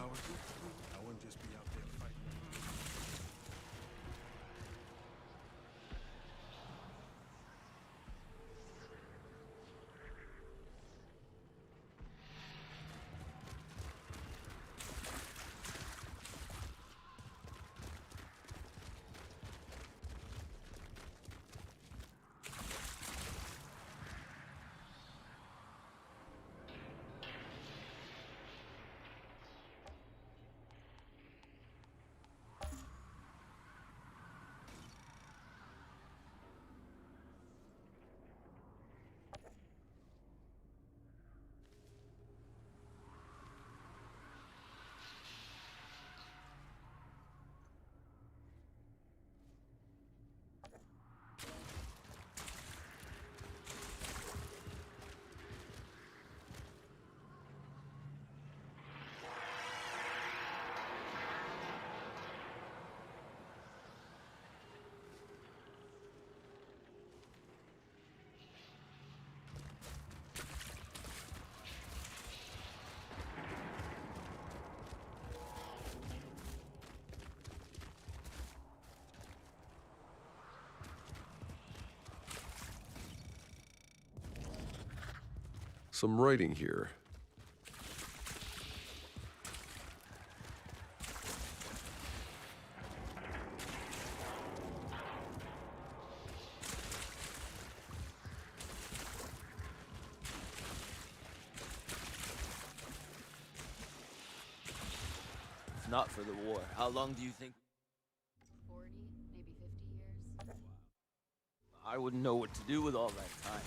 I wouldn't just be out there fighting. Some writing here. If not for the war, how long do you think? 40, maybe 50 years. I wouldn't know what to do with all that time.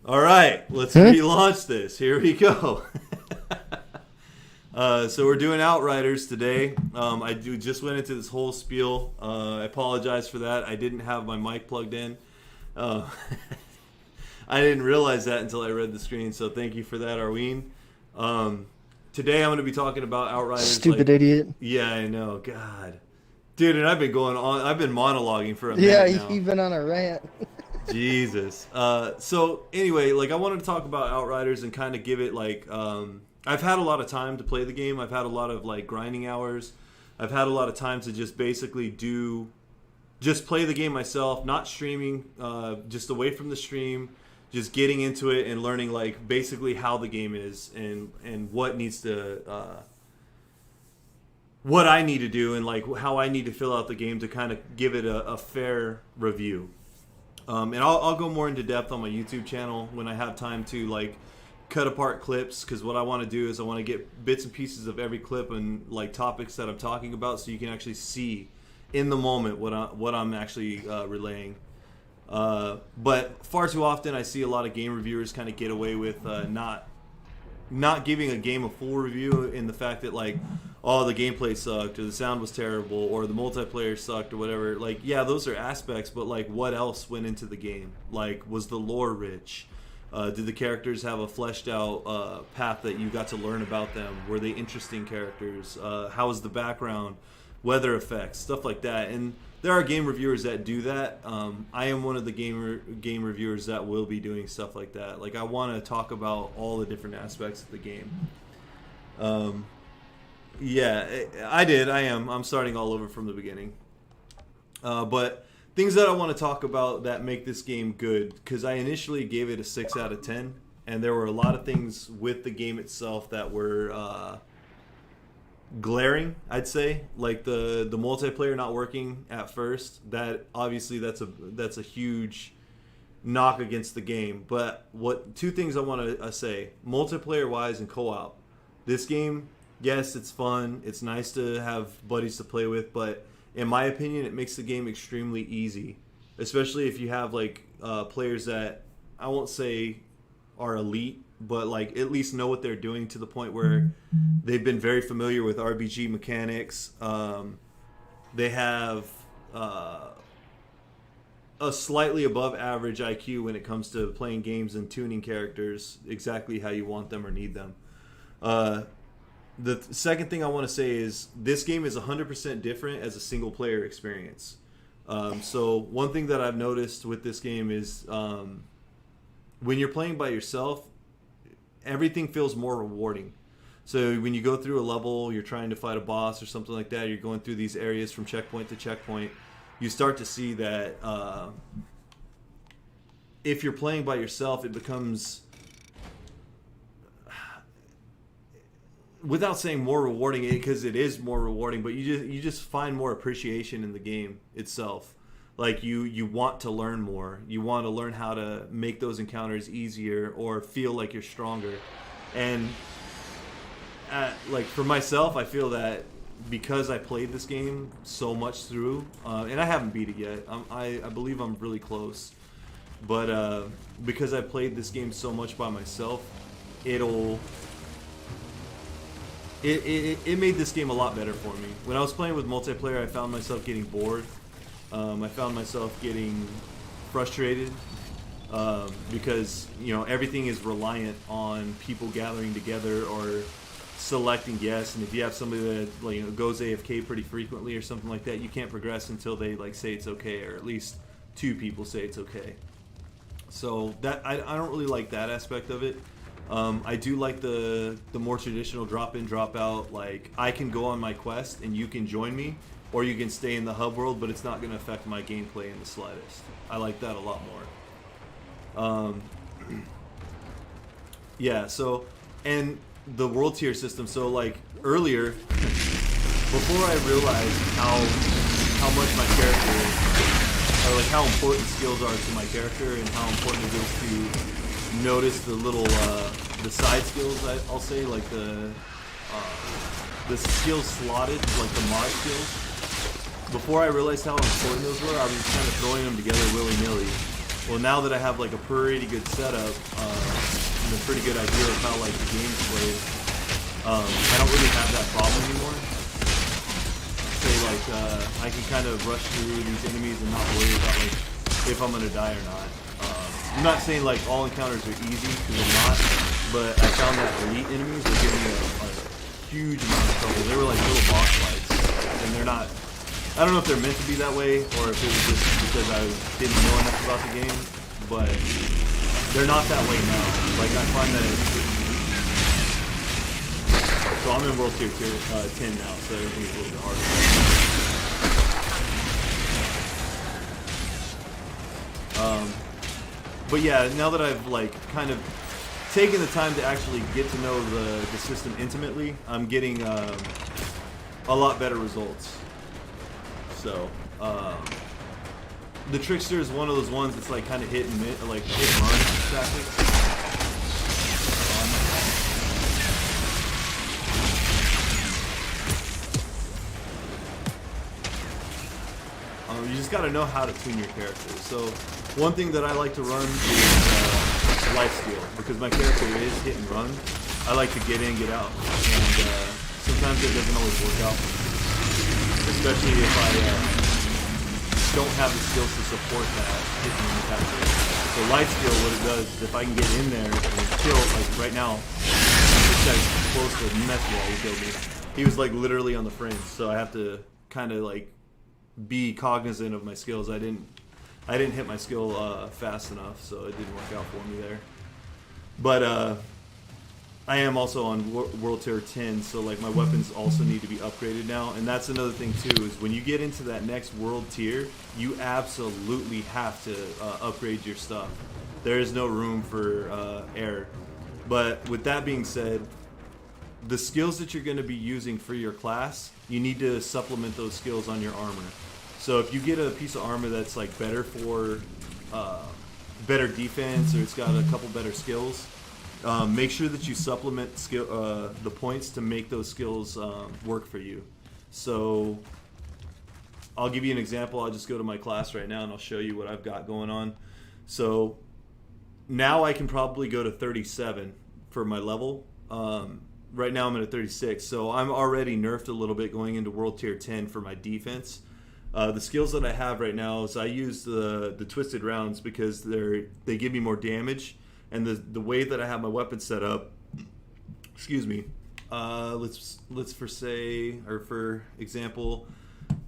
All right, let's relaunch this. Here we go. So we're doing Outriders today. I just went into this whole spiel. I apologize for that. I didn't have my mic plugged in. I didn't realize that until I read the screen, so thank you for that, Arween. Today I'm going to be talking about Outriders. Stupid idiot. Yeah, I know. God. Dude, and I've been monologuing for a minute now. Yeah, you've been on a rant. Jesus. So anyway, I wanted to talk about Outriders and kind of give it I've had a lot of time to play the game. I've had a lot of grinding hours. I've had a lot of time to just basically play the game myself, not streaming, just away from the stream, just getting into it and learning basically how the game is and what needs to what I need to do and how I need to fill out the game to kind of give it a fair review. And I'll go more into depth on my YouTube channel when I have time to cut apart clips, because what I want to do is I want to get bits and pieces of every clip and topics that I'm talking about, so you can actually see in the moment what I'm actually relaying. But far too often I see a lot of game reviewers kind of get away with not giving a game a full review in the fact that the gameplay sucked or the sound was terrible or the multiplayer sucked or whatever. Yeah, those are aspects, but what else went into the game? Was the lore rich? Did the characters have a fleshed out path that you got to learn about them? Were they interesting characters? How was the background? Weather effects, stuff like that. And there are game reviewers that do that. I am one of the game reviewers that will be doing stuff like that. I want to talk about all the different aspects of the game. Yeah, I am. I'm starting all over from the beginning. But things that I want to talk about that make this game good, because I initially gave it a 6 out of 10, and there were a lot of things with the game itself that were glaring, I'd say. The multiplayer not working at first. That obviously that's a huge knock against the game. But two things I want to say, multiplayer wise and co-op. This game, yes, it's fun. It's nice to have buddies to play with, but in my opinion, it makes the game extremely easy, especially if you have like players that I won't say are elite, but like at least know what they're doing to the point where they've been very familiar with RPG mechanics. They have a slightly above average IQ when it comes to playing games and tuning characters exactly how you want them or need them. The second thing I want to say is this game is 100% different as a single player experience. So one thing that I've noticed with this game is when you're playing by yourself, everything feels more rewarding. So when you go through a level, you're trying to fight a boss or something like that, you're going through these areas from checkpoint to checkpoint, you start to see that if you're playing by yourself, it becomes, without saying more rewarding, because it is more rewarding, but you just find more appreciation in the game itself. Like you want to learn more. You want to learn how to make those encounters easier or feel like you're stronger. And like for myself, I feel that because I played this game so much through, and I haven't beat it yet. I believe I'm really close. But because I played this game so much by myself, it made this game a lot better for me. When I was playing with multiplayer, I found myself getting bored. I found myself getting frustrated because everything is reliant on people gathering together or selecting yes. And if you have somebody that goes AFK pretty frequently or something like that, you can't progress until they say it's okay, or at least two people say it's okay. So that I don't really like that aspect of it. I do like the more traditional drop in, drop out. Like I can go on my quest and you can join me, or you can stay in the hub world, but it's not going to affect my gameplay in the slightest. I like that a lot more. Yeah. So, and the world tier system. So like earlier, before I realized how much my character, or like how important skills are to my character and how important it is to notice the little the side skills, I'll say, like the skills slotted, like the mod skills. Before I realized how important those were, I was just kind of throwing them together willy-nilly. Well, now that I have like a pretty good setup and a pretty good idea of how like the game's played, I don't really have that problem anymore. Say like I can kind of rush through these enemies and not worry about like if I'm gonna die or not. I'm not saying like all encounters are easy, because they're not, but I found that elite enemies were giving me a huge amount of trouble. They were like little boss fights, and they're not. I don't know if they're meant to be that way, or if it was just because I didn't know enough about the game, but they're not that way now. Like I find that so I'm in World Tier 10 now, so everything's a little bit harder. But yeah, now that I've like kind of taken the time to actually get to know the system intimately, I'm getting a lot better results. So the Trickster is one of those ones that's like kind of hit and run tactics. You just got to know how to tune your character. So one thing that I like to run is life steal, because my character is hit and run. I like to get in, get out, and sometimes it doesn't always work out for me, especially if I don't have the skills to support that hit and run tactic. So life steal, what it does is if I can get in there and kill, like right now, this guy's close to mess wall, he killed me. He was like literally on the fringe, so I have to kind of like be cognizant of my skills. I didn't hit my skill fast enough, so it didn't work out for me there. But I am also on World Tier 10, so like my weapons also need to be upgraded now. And that's another thing too, is when you get into that next world tier, you absolutely have to upgrade your stuff. There is no room for error. But with that being said, the skills that you're going to be using for your class, you need to supplement those skills on your armor. So if you get a piece of armor that's like better for better defense or it's got a couple better skills, make sure that you supplement the points to make those skills work for you. So I'll give you an example. I'll just go to my class right now and I'll show you what I've got going on. So now I can probably go to 37 for my level. Right now I'm at a 36, so I'm already nerfed a little bit going into World Tier 10 for my defense. The skills that I have right now is I use the twisted rounds because they give me more damage, and the way that I have my weapon set up, excuse me, let's for example,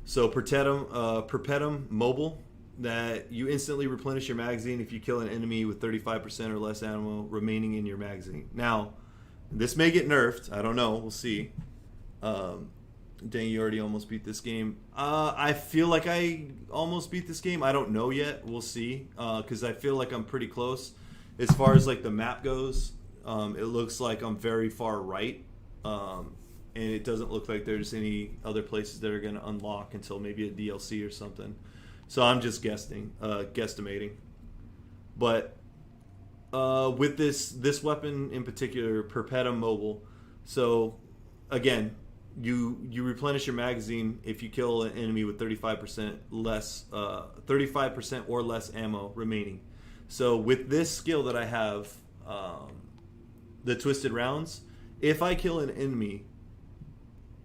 so Perpetuum Mobile, that you instantly replenish your magazine if you kill an enemy with 35% or less ammo remaining in your magazine. Now, this may get nerfed. I don't know. We'll see. Dang, you already almost beat this game. I feel like I almost beat this game. I don't know yet. We'll see. Because I feel like I'm pretty close. As far as like the map goes, it looks like I'm very far right. And it doesn't look like there's any other places that are going to unlock until maybe a DLC or something. So I'm just guesstimating. But with this weapon in particular, Perpetuum Mobile, so again, you replenish your magazine if you kill an enemy with 35% or less ammo remaining. So with this skill that I have, the twisted rounds, if I kill an enemy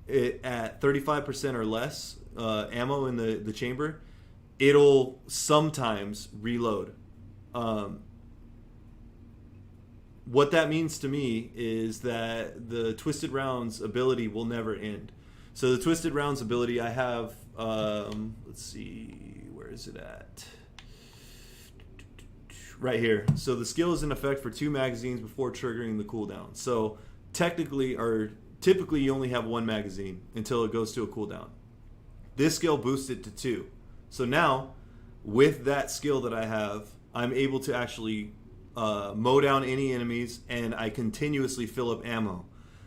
at 35% or less ammo in the chamber, it'll sometimes reload. What that means to me is that the Twisted Rounds ability will never end. So the Twisted Rounds ability I have, let's see, where is it at? Right here. So the skill is in effect for 2 magazines before triggering the cooldown. So typically you only have 1 magazine until it goes to a cooldown. This skill boosts it to 2. So now, with that skill that I have, I'm able to actually mow down any enemies, and I continuously fill up ammo.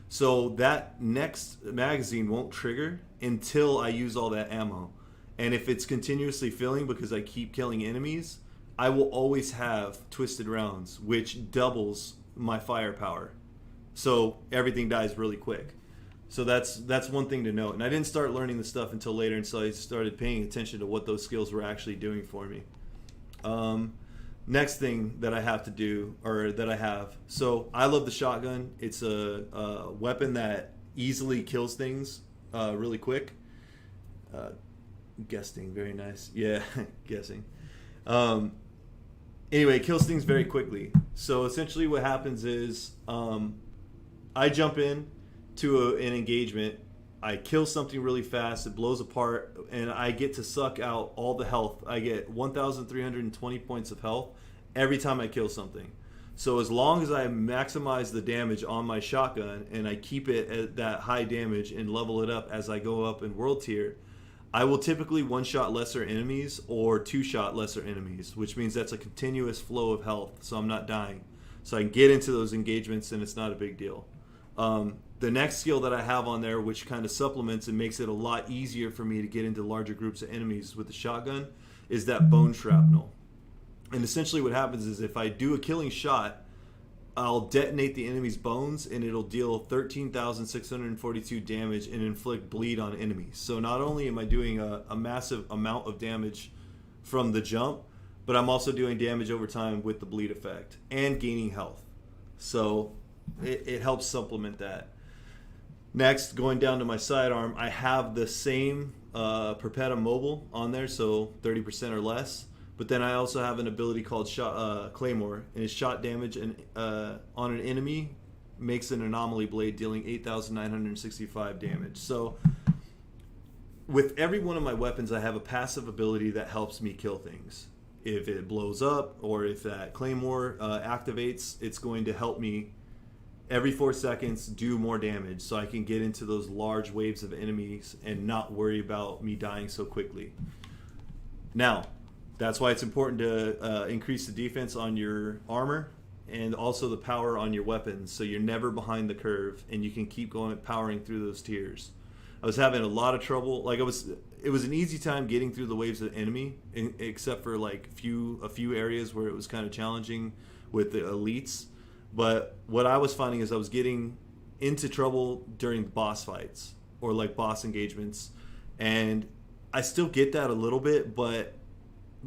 So that next magazine won't trigger until I use all that ammo. And if it's continuously filling because I keep killing enemies, I will always have twisted rounds, which doubles my firepower. So everything dies really quick. So that's one thing to note. And I didn't start learning this stuff until later, and so I started paying attention to what those skills were actually doing for me. Next thing that I have to do, or that I have, so I love the shotgun. It's a weapon that easily kills things really quick. Guessing, very nice. Yeah, guessing. Anyway, it kills things very quickly. So essentially what happens is I jump in to an engagement, I kill something really fast, it blows apart, and I get to suck out all the health. I get 1,320 points of health every time I kill something. So as long as I maximize the damage on my shotgun and I keep it at that high damage and level it up as I go up in world tier, I will typically one-shot lesser enemies or two-shot lesser enemies, which means that's a continuous flow of health, so I'm not dying. So I can get into those engagements and it's not a big deal. The next skill that I have on there, which kind of supplements and makes it a lot easier for me to get into larger groups of enemies with the shotgun, is that bone shrapnel. And essentially what happens is if I do a killing shot, I'll detonate the enemy's bones and it'll deal 13,642 damage and inflict bleed on enemies. So not only am I doing a massive amount of damage from the jump, but I'm also doing damage over time with the bleed effect and gaining health. So it helps supplement that. Next, going down to my sidearm, I have the same Perpetuum Mobile on there, so 30% or less. But then I also have an ability called Claymore, and it's shot damage on an enemy makes an anomaly blade dealing 8,965 damage. So with every one of my weapons, I have a passive ability that helps me kill things. If it blows up or if that Claymore activates, it's going to help me every 4 seconds do more damage so I can get into those large waves of enemies and not worry about me dying so quickly. Now, that's why it's important to increase the defense on your armor and also the power on your weapons so you're never behind the curve and you can keep going powering through those tiers. I was having a lot of trouble. it was an easy time getting through the waves of enemy, except for like a few areas where it was kind of challenging with the elites. But what I was finding is I was getting into trouble during boss fights or like boss engagements, and I still get that a little bit, but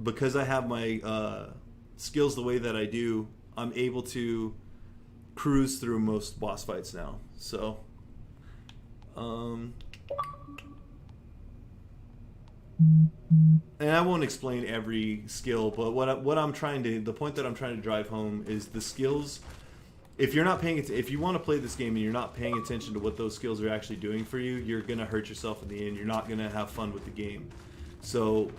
because I have my skills the way that I do, I'm able to cruise through most boss fights now. So and I won't explain every skill, but the point that I'm trying to drive home is the skills. If you're not paying if you want to play this game and you're not paying attention to what those skills are actually doing for you, you're gonna hurt yourself in the end. You're not gonna have fun with the game. So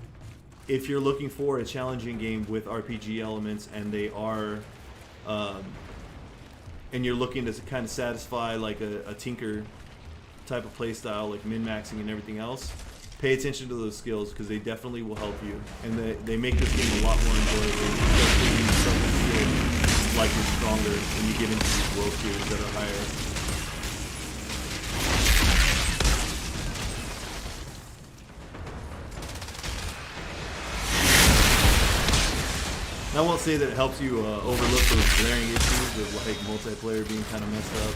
if you're looking for a challenging game with RPG elements and they are and you're looking to kind of satisfy like a tinker type of play style, like min-maxing and everything else, pay attention to those skills because they definitely will help you, and they make this game a lot more enjoyable, especially when you start to feel like you're stronger when you get into these world tiers that are higher. I won't say that it helps you overlook those glaring issues of like multiplayer being kind of messed up.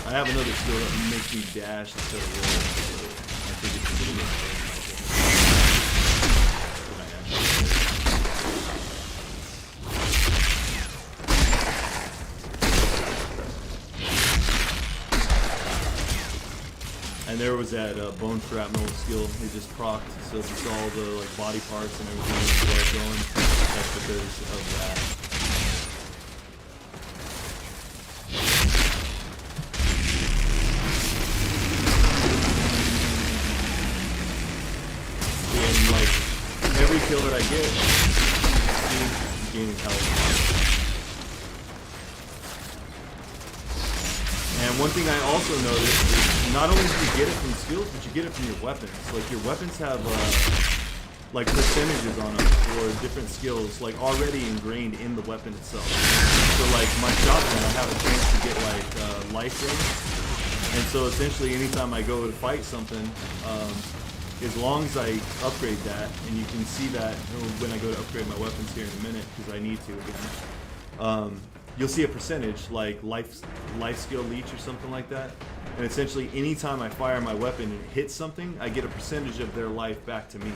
I have another skill that makes me dash instead of roll. So I think it's a little bit. And there was that bone shrapnel skill. It just procced, so if you saw all the like body parts and everything that was going, that's because of that. And like every kill that I get, I'm gaining health. And one thing I also noticed is not only do you get it from skills, but you get it from your weapons. Like your weapons have like percentages on them for different skills, like already ingrained in the weapon itself. So like my shotgun, I have a chance to get like life range, and so essentially anytime I go to fight something, as long as I upgrade that, and you can see that when I go to upgrade my weapons here in a minute because I need to again. You'll see a percentage like life skill leech or something like that, and essentially anytime I fire my weapon and it hits something, I get a percentage of their life back to me.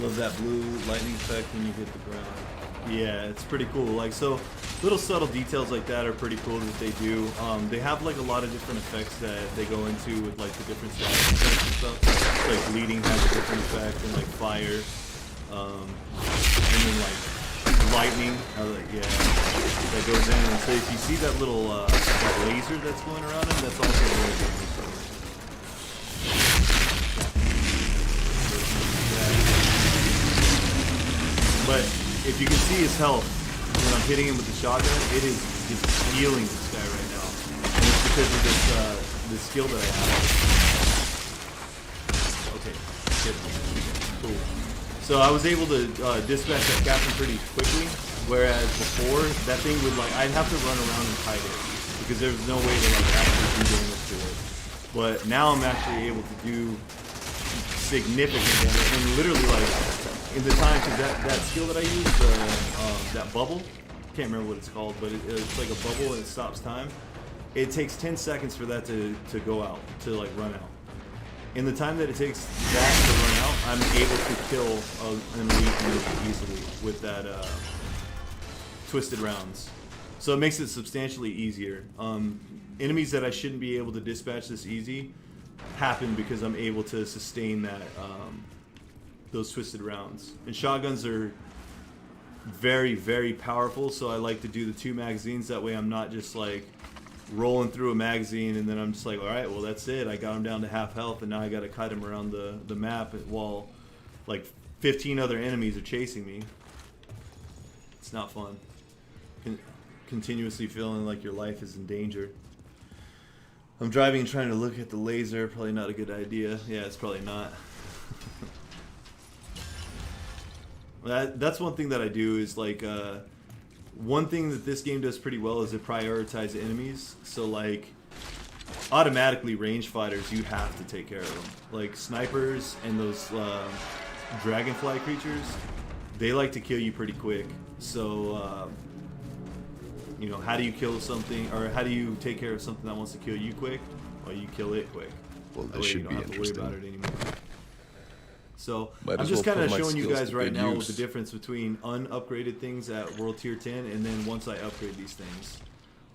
Love that blue lightning effect when you hit the ground. Yeah, it's pretty cool. Like, so little subtle details like that are pretty cool that they do. They have like a lot of different effects that they go into with like the different stats and stuff. Like bleeding has a different effect, and like fire, and then like lightning. That goes in. And so if you see that little that laser that's going around him, that's also really good. But if you can see his health when I'm hitting him with the shotgun, it is just healing this guy right now, and it's because of this skill that I have. Okay, good. Cool. So I was able to dispatch that captain pretty quickly, whereas before that thing would like I'd have to run around and fight it because there was no way to like actually do damage to it. But now I'm actually able to do significant damage, and literally like in the time, because that skill that I use, that bubble, can't remember what it's called, but it's like a bubble and it stops time. It takes 10 seconds for that to go out, to like run out. In the time that it takes that to run out, I'm able to kill an elite enemy easily with that twisted rounds. So it makes it substantially easier. Enemies that I shouldn't be able to dispatch this easy happen because I'm able to sustain that those twisted rounds. And shotguns are very, very powerful, so I like to do the 2 magazines. That way I'm not just like rolling through a magazine and then I'm just like, all right, well that's it. I got him down to half health and now I got to kite him around the map while like 15 other enemies are chasing me. It's not fun. Continuously feeling like your life is in danger. I'm driving and trying to look at the laser. Probably not a good idea. Yeah, it's probably not. That's one thing that I do is like one thing that this game does pretty well is it prioritizes enemies. So like automatically range fighters, you have to take care of them. Like snipers and those dragonfly creatures, they like to kill you pretty quick. So you know, how do you kill something, or how do you take care of something that wants to kill you quick? Well, you kill it quick. Well, That this way should you be don't have to worry interesting. about it anymore. So Might I'm as just well kind of put my showing you skills guys to right good now use. the difference between unupgraded things at World Tier 10 and then once I upgrade these things.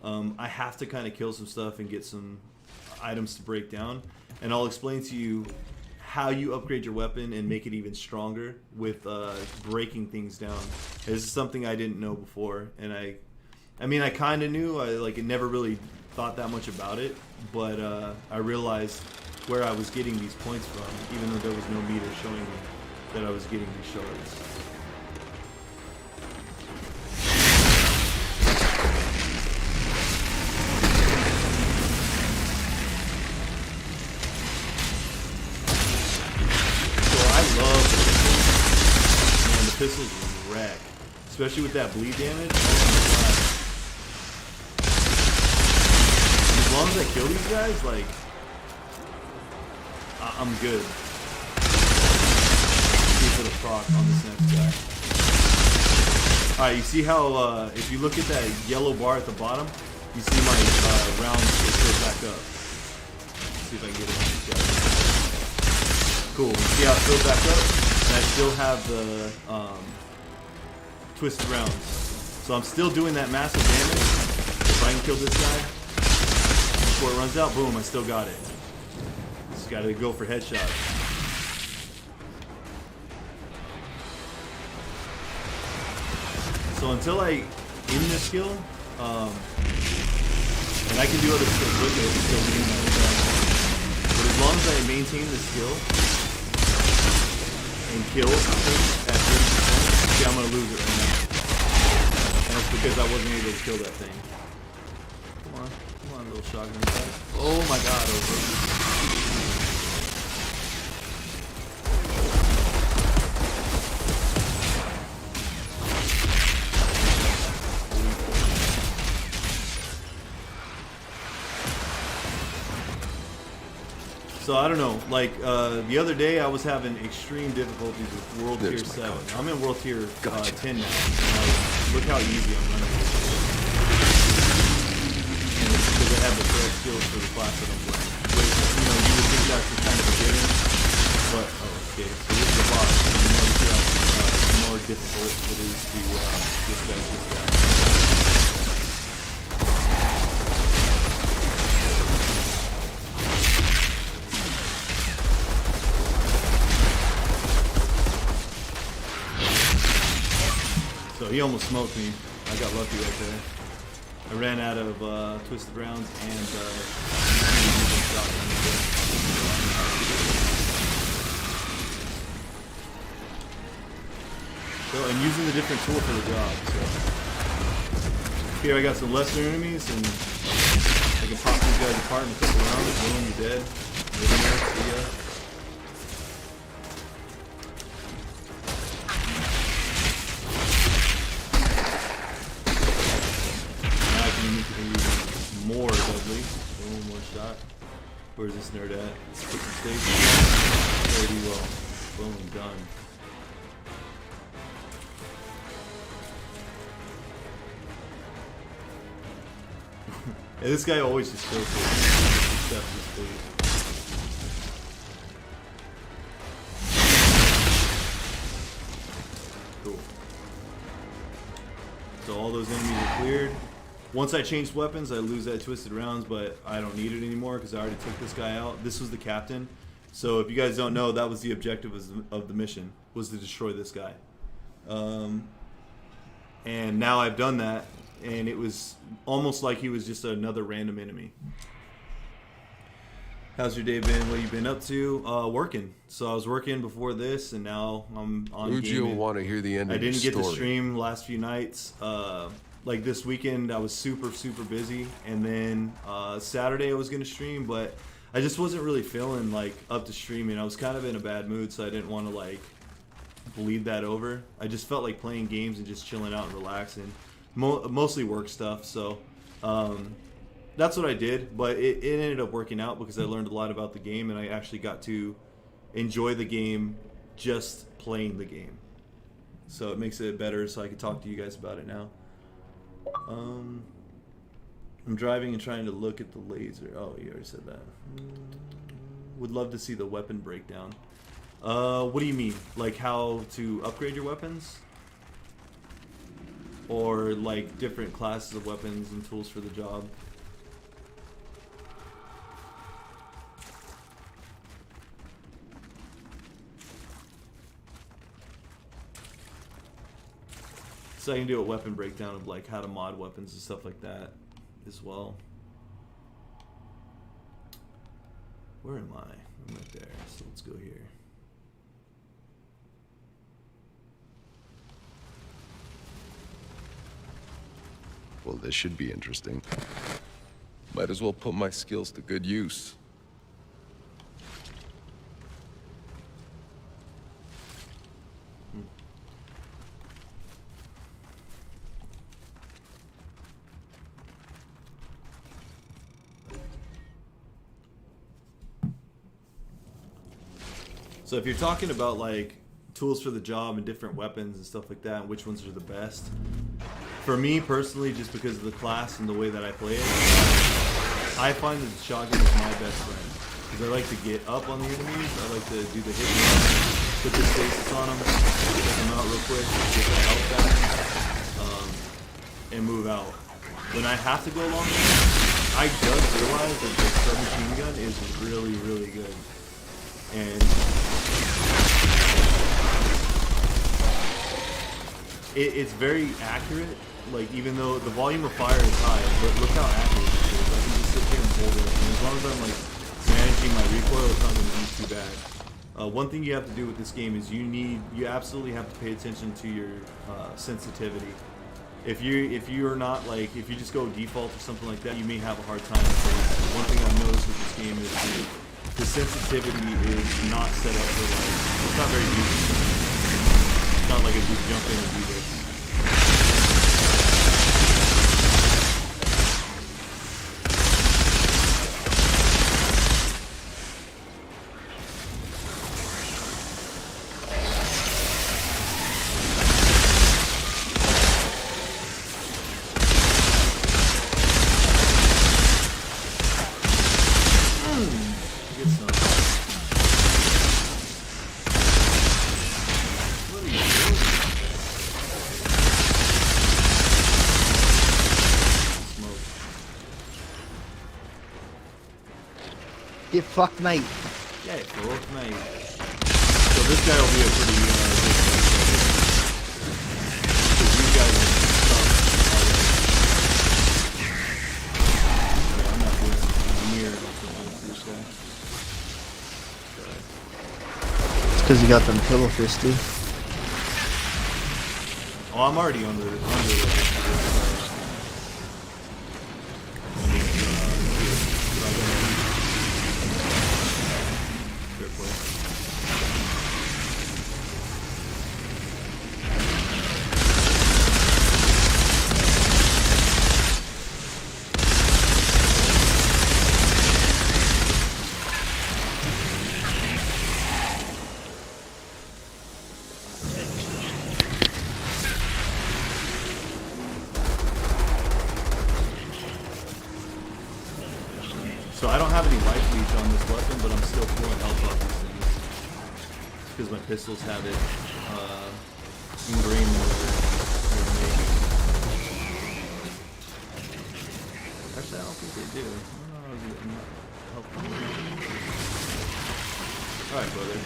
I have to kind of kill some stuff and get some items to break down, and I'll explain to you how you upgrade your weapon and make it even stronger with breaking things down. This is something I didn't know before, and I mean I kind of knew. I never really thought that much about it, but I realized where I was getting these points from, even though there was no meter showing me that I was getting these shards. So I love the pistols. Man, the pistols wreck. Especially with that bleed damage. As long as I kill these guys, like, I'm good. See for the proc on this next guy. Alright, you see how, if you look at that yellow bar at the bottom, you see my rounds get filled back up. Let's see if I can get it on these guys. Cool, you see how it filled back up? And I still have the twisted rounds. So I'm still doing that massive damage. If I can kill this guy before it runs out, boom, I still got it. Just gotta go for headshots. So until I end this skill, and I can do other skills with it, still doing that. But as long as I maintain the skill and kill something at 30%, see, I'm gonna lose it right now. And that's because I wasn't able to kill that thing. Come on, little shotgun guy. Oh my god, over. So I don't know, like the other day I was having extreme difficulties with World Tier 7. I'm in World Tier 10 now, and look how easy I'm running. And it's because I have the correct skills for the class that I'm playing. Which, you know, you would think that's kind of a given, but, oh, okay, so this is the boss, and you know, see how more difficult it is to dispatch this guy. So he almost smoked me. I got lucky right there. I ran out of twisted rounds and so I'm using the different tool for the job. So here I got some lesser enemies and I can pop these guys apart in a couple rounds. Boom, you're dead. See ya. More deadly. Boom, more shot. Where's this nerd at? Put some station. 30 well. Boom, done. And this guy always just goes for it. Accepts his fate. Cool. So all those enemies are cleared. Once I changed weapons, I lose that twisted rounds, but I don't need it anymore because I already took this guy out. This was the captain. So if you guys don't know, that was the objective of the mission, was to destroy this guy. And now I've done that, and it was almost like he was just another random enemy. How's your day been? What you been up to? Working. So I was working before this, and now I'm on Uji will gaming. want to hear the end I of your didn't get to story. stream last few nights. Like this weekend, I was super busy, and then Saturday I was gonna stream, but I just wasn't really feeling like up to streaming. I was kind of in a bad mood, so I didn't want to like bleed that over. I just felt like playing games and just chilling out and relaxing, mostly work stuff. So that's what I did, but it ended up working out because I learned a lot about the game, and I actually got to enjoy the game just playing the game. So it makes it better, so I can talk to you guys about it now. I'm driving and trying to look at the laser. Oh, you already said that. Would love to see the weapon breakdown. What do you mean? Like how to upgrade your weapons? Or like different classes of weapons and tools for the job? So I can do a weapon breakdown of like how to mod weapons and stuff like that as well. Where am I? I'm right there. So let's go here. Well, this should be interesting. Might as well put my skills to good use. So if you're talking about like tools for the job and different weapons and stuff like that, and which ones are the best, for me personally, just because of the class and the way that I play it, I find that the shotgun is my best friend. Because I like to get up on the enemies, I like to do the hit and run, put the stasis on them, take them out real quick, get the health back, and move out. When I have to go long range, I just realized that the submachine gun is really good. And it's very accurate, like even though the volume of fire is high, but look how accurate it is. I can just sit here and hold it, and as long as I'm like managing my recoil, it's not going to be too bad. One thing you have to do with this game is you absolutely have to pay attention to your sensitivity. If you're not like, if you just go default or something like that, you may have a hard time. Because one thing I've noticed with this game is the sensitivity is not set up for like, it's not very easy. It's not like if you jump in and do this. Get fucked, mate. Yeah, cool, mate. So this guy will be a pretty good fight. Because you guys are already. I'm not doing near this guy. It's because you got them pillow fisty. Oh, I'm already under it. So I don't have any life leech on this weapon, but I'm still pulling health off these things. Because my pistols have it ingrained in their make. Actually, I don't think they do. Alright, brother.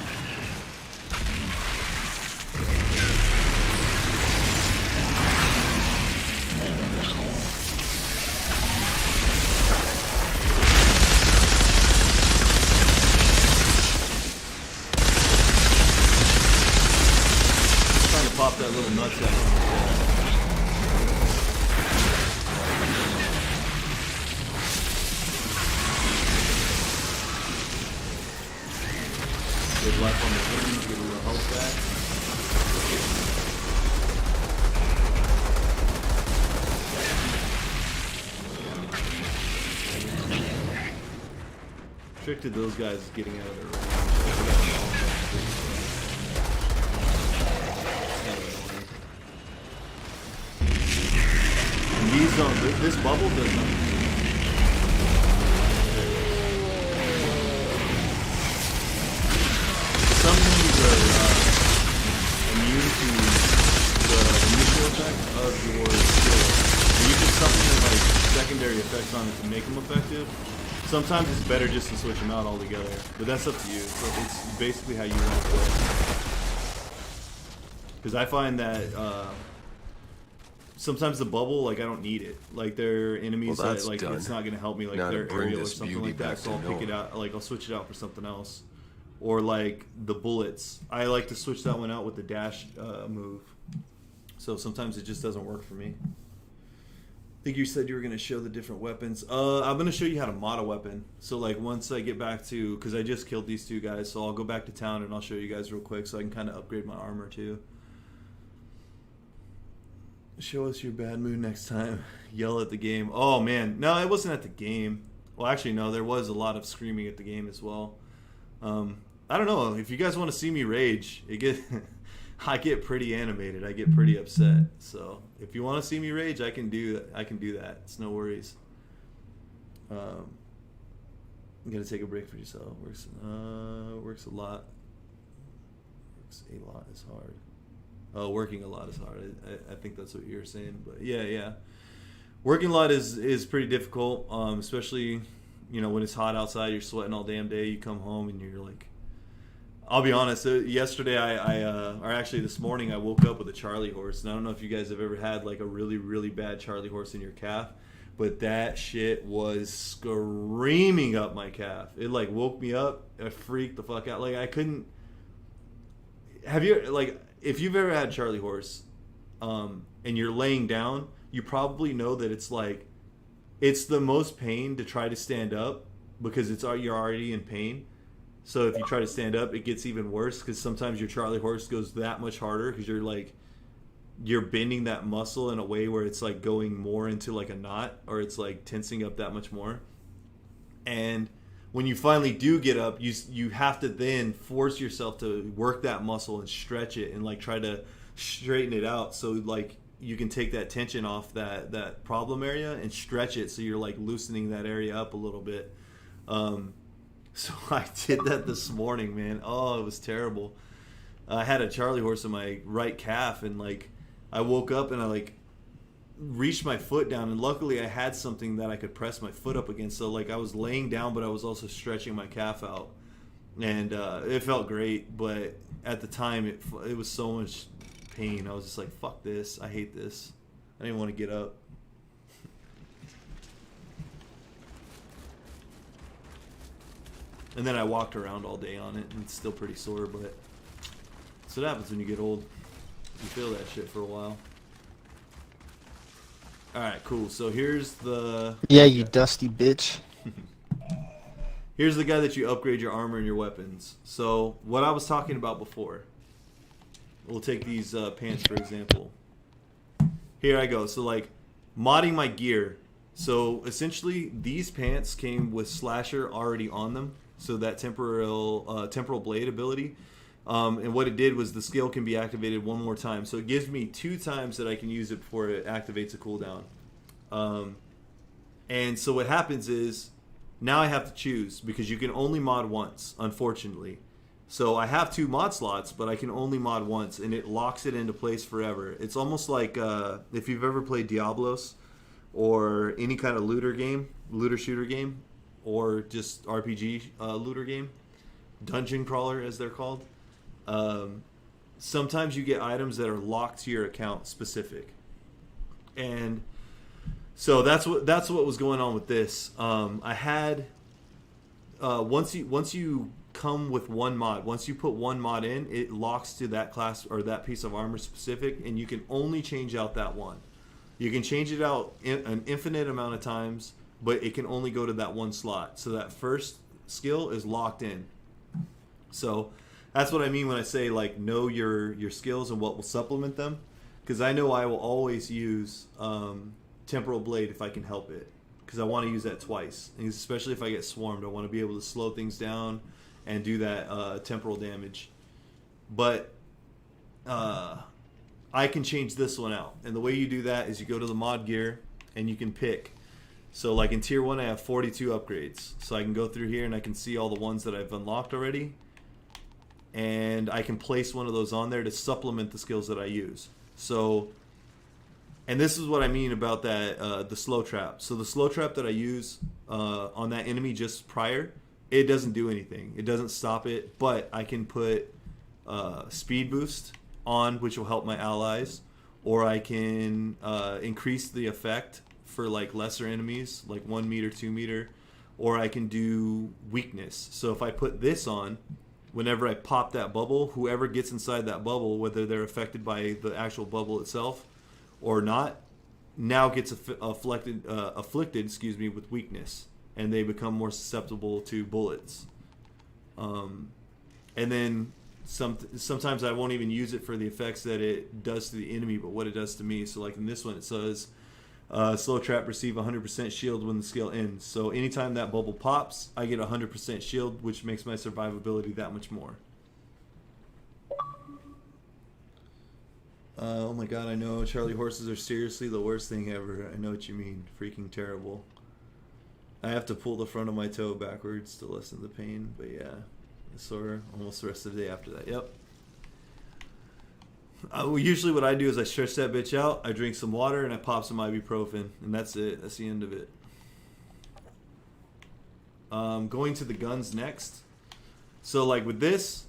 Trying to pop that little nutsack. Good life on the wings, get a little health back. Trick to those guys is getting out of their range. And these don't, this bubble does not. Some things are immune to the initial effect of your skill. And you put something like secondary effects on it to make them effective. Sometimes it's better just to switch them out altogether, but that's up to you. So it's basically how you want to play. Because I find that sometimes the bubble, like I don't need it. Like there are enemies that like done. it's not going to help me, like Now to their bring aerial or this something beauty like that. back So to I'll pick it Noah. out, like I'll switch it out for something else. Or like the bullets, I like to switch that one out with the dash move. So sometimes it just doesn't work for me. I think you said you were going to show the different weapons. I'm going to show you how to mod a weapon. So like once I get back to, because I just killed these two guys, so I'll go back to town and I'll show you guys real quick so I can kind of upgrade my armor too. Show us your bad mood next time. Yell at the game. Oh man, no, it wasn't at the game. Well, actually no, there was a lot of screaming at the game as well. I don't know, if you guys want to see me rage, I get pretty animated. I get pretty upset. So if you want to see me rage, I can do that. It's no worries. You gotta take a break for yourself. Works a lot. Works a lot is hard. Oh, working a lot is hard. I think that's what you're saying. But yeah. Working a lot is pretty difficult, especially when it's hot outside. You're sweating all damn day. You come home and you're like, I'll be honest. Yesterday, or actually this morning, I woke up with a Charlie horse, and I don't know if you guys have ever had like a really, really bad Charlie horse in your calf, but that shit was screaming up my calf. It like woke me up. I freaked the fuck out. Like I couldn't. Have you like if you've ever had Charlie horse, and you're laying down, you probably know that it's like it's the most pain to try to stand up because you're already in pain. So if you try to stand up, it gets even worse because sometimes your Charlie horse goes that much harder because you're bending that muscle in a way where it's like going more into like a knot, or it's like tensing up that much more. And when you finally do get up, you have to then force yourself to work that muscle and stretch it and like try to straighten it out so like you can take that tension off that problem area and stretch it so you're like loosening that area up a little bit. So I did that this morning, man. Oh, it was terrible. I had a Charlie horse in my right calf, and like I woke up and I like reached my foot down, and luckily I had something that I could press my foot up against. So like I was laying down, but I was also stretching my calf out, and it felt great. But at the time, it was so much pain. I was just like, "Fuck this! I hate this." I didn't want to get up. And then I walked around all day on it, and it's still pretty sore, but that's what happens when you get old. You feel that shit for a while. Alright, cool. So here's the... Yeah, you dusty bitch. Here's the guy that you upgrade your armor and your weapons. So, what I was talking about before. We'll take these pants, for example. Here I go. So, like, modding my gear. So, essentially, these pants came with Slasher already on them. So that temporal blade ability, and what it did was the skill can be activated one more time. So it gives me 2 times that I can use it before it activates a cooldown. And so what happens is Now I have to choose because you can only mod once, unfortunately. So I have 2 mod slots, but I can only mod once, and it locks it into place forever. It's almost like if you've ever played Diablos or any kind of looter shooter game, or just RPG looter game, dungeon crawler as they're called. Sometimes you get items that are locked to your account specific, and so that's what was going on with this. I had once you come with one mod, once you put one mod in, it locks to that class or that piece of armor specific, and you can only change out that one. You can change it out an infinite amount of times, but it can only go to that one slot. So that first skill is locked in. So that's what I mean when I say like know your skills and what will supplement them, because I know I will always use Temporal Blade if I can help it, because I want to use that twice, and especially if I get swarmed, I want to be able to slow things down and do that temporal damage. But I can change this one out, and the way you do that is you go to the mod gear and you can pick. So like in tier 1 I have 42 upgrades, so I can go through here and I can see all the ones that I've unlocked already, and I can place one of those on there to supplement the skills that I use. So, and this is what I mean about that the slow trap. So the slow trap that I use on that enemy just prior, it doesn't do anything. It doesn't stop it, but I can put speed boost on, which will help my allies, or I can increase the effect for like lesser enemies, like 1 meter, 2 meter, or I can do weakness. So if I put this on, whenever I pop that bubble, whoever gets inside that bubble, whether they're affected by the actual bubble itself or not, now gets afflicted with weakness, and they become more susceptible to bullets. And then sometimes I won't even use it for the effects that it does to the enemy, but what it does to me. So like in this one, it says slow trap, receive 100% shield when the skill ends. So anytime that bubble pops, I get 100% shield, which makes my survivability that much more. Oh my god, I know. Charlie horses are seriously the worst thing ever. I know what you mean. Freaking terrible. I have to pull the front of my toe backwards to lessen the pain, but yeah. Sore almost the rest of the day after that. Yep. Usually what I do is I stretch that bitch out, I drink some water, and I pop some ibuprofen, and that's it. That's the end of it. Going to the guns next. So like with this,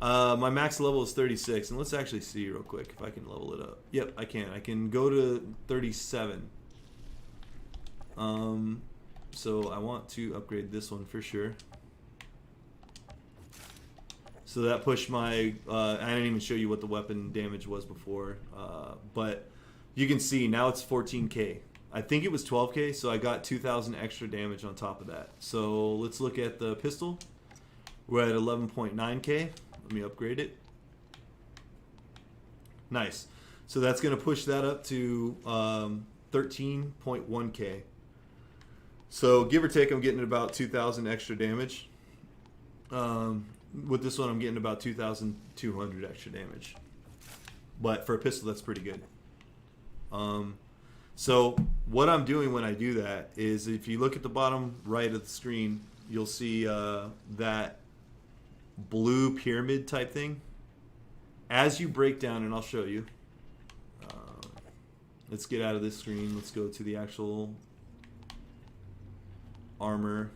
my max level is 36, and let's actually see real quick if I can level it up. Yep, I can. I can go to 37. So I want to upgrade this one for sure. So that pushed my, I didn't even show you what the weapon damage was before, but you can see now it's 14k. I think it was 12k, so I got 2,000 extra damage on top of that. So let's look at the pistol. We're at 11.9k. Let me upgrade it. Nice. So that's going to push that up to 13.1k. So give or take, I'm getting about 2,000 extra damage. With this one, I'm getting about 2,200 extra damage. But for a pistol, that's pretty good. So what I'm doing when I do that is, if you look at the bottom right of the screen, you'll see that blue pyramid type thing. As you break down, and I'll show you. Let's get out of this screen. Let's go to the actual armor.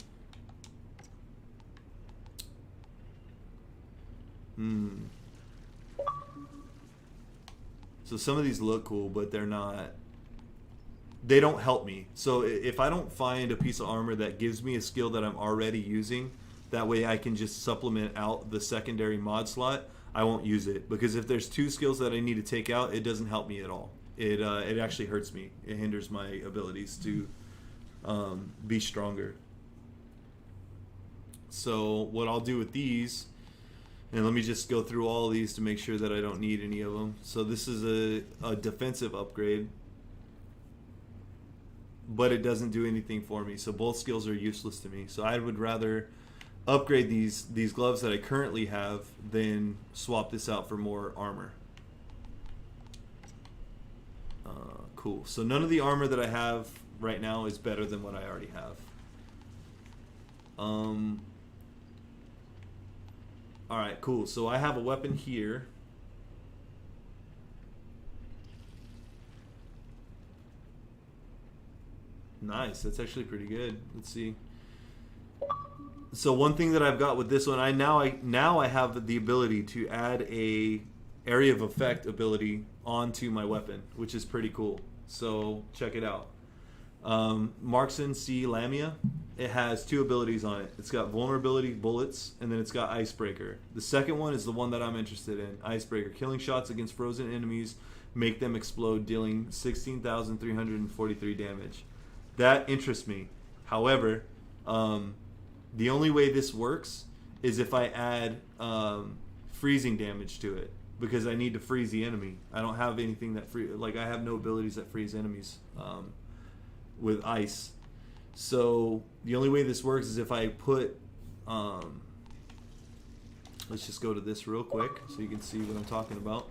So some of these look cool, but they're not. They don't help me. So if I don't find a piece of armor that gives me a skill that I'm already using, that way I can just supplement out the secondary mod slot, I won't use it. Because if there's 2 skills that I need to take out, it doesn't help me at all. It actually hurts me. It hinders my abilities to be stronger. So what I'll do with these, and let me just go through all of these to make sure that I don't need any of them. So this is a defensive upgrade, but it doesn't do anything for me. So both skills are useless to me. So I would rather upgrade these gloves that I currently have than swap this out for more armor. Cool. So none of the armor that I have right now is better than what I already have. Alright, cool. So I have a weapon here. Nice. That's actually pretty good. Let's see. So one thing that I've got with this one, I now have the ability to add a area of effect ability onto my weapon, which is pretty cool. So check it out. Markson C. Lamia. It has two abilities on it. It's got vulnerability, bullets, and then it's got icebreaker. The second one is the one that I'm interested in. Icebreaker. Killing shots against frozen enemies make them explode, dealing 16,343 damage. That interests me. However, the only way this works is if I add freezing damage to it, because I need to freeze the enemy. I don't have anything that I have no abilities that freeze enemies with ice. So the only way this works is if I put let's just go to this real quick so you can see what I'm talking about.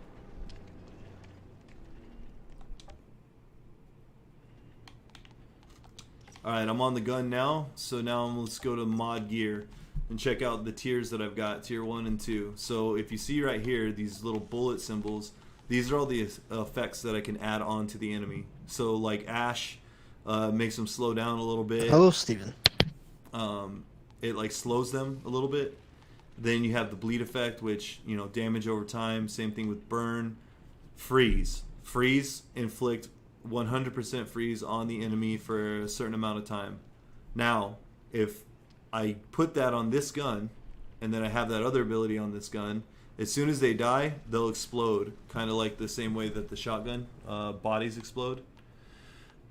Alright, I'm on the gun now. So now let's go to mod gear and check out the tiers that I've got, tier 1 and 2. So if you see right here, these little bullet symbols, these are all the effects that I can add on to the enemy. So like Ash makes them slow down a little bit. Hello, Steven. It like slows them a little bit. Then you have the bleed effect, which, you know, damage over time. Same thing with burn. Freeze. Freeze, inflict 100% freeze on the enemy for a certain amount of time. Now, if I put that on this gun, and then I have that other ability on this gun, as soon as they die, they'll explode. Kind of like the same way that the shotgun bodies explode.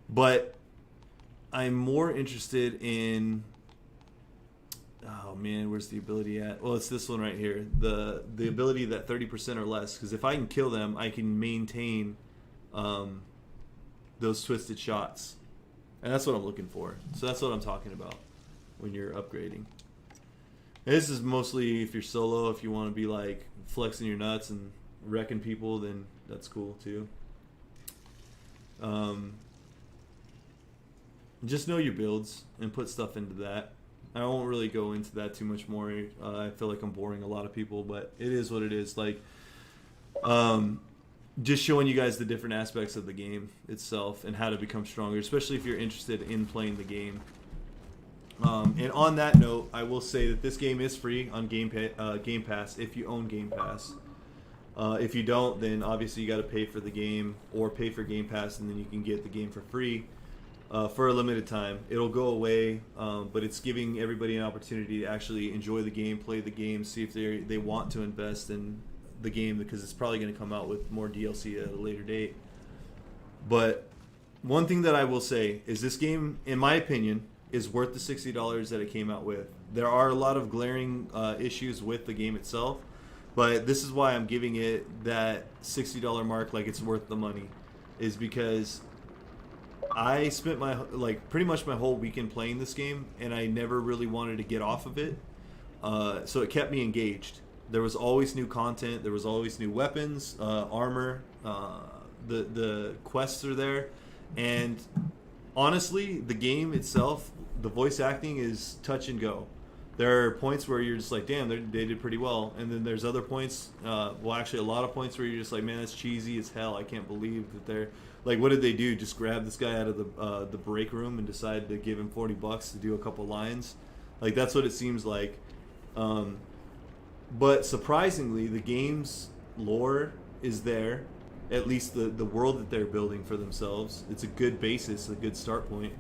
But I'm more interested in... Oh man, where's the ability at? Well, it's this one right here. The ability that 30% or less. Because if I can kill them, I can maintain those twisted shots. And that's what I'm looking for. So that's what I'm talking about when you're upgrading. And this is mostly if you're solo. If you want to be like flexing your nuts and wrecking people, then that's cool too. Just know your builds and put stuff into that. I won't really go into that too much more. I feel like I'm boring a lot of people, but it is what it is. Like, just showing you guys the different aspects of the game itself and how to become stronger, especially if you're interested in playing the game. And on that note, I will say that this game is free on Game Pass if you own Game Pass. If you don't, then obviously you got to pay for the game or pay for Game Pass, and then you can get the game for free. For a limited time. It'll go away, but it's giving everybody an opportunity to actually enjoy the game, play the game, see if they want to invest in the game, because it's probably going to come out with more DLC at a later date. But one thing that I will say is this game, in my opinion, is worth the $60 that it came out with. There are a lot of glaring issues with the game itself, but this is why I'm giving it that $60 mark, like it's worth the money, is because I spent pretty much my whole weekend playing this game, and I never really wanted to get off of it. So it kept me engaged. There was always new content. There was always new weapons, armor. The quests are there, and honestly, the game itself, the voice acting is touch and go. There are points where you're just like, damn, they did pretty well, and then there's other points. Well, actually, a lot of points where you're just like, man, that's cheesy as hell. I can't believe that they're. Like, what did they do? Just grab this guy out of the break room and decide to give him $40 to do a couple lines? Like, that's what it seems like. But surprisingly, the game's lore is there. At least the world that they're building for themselves. It's a good basis, a good start point.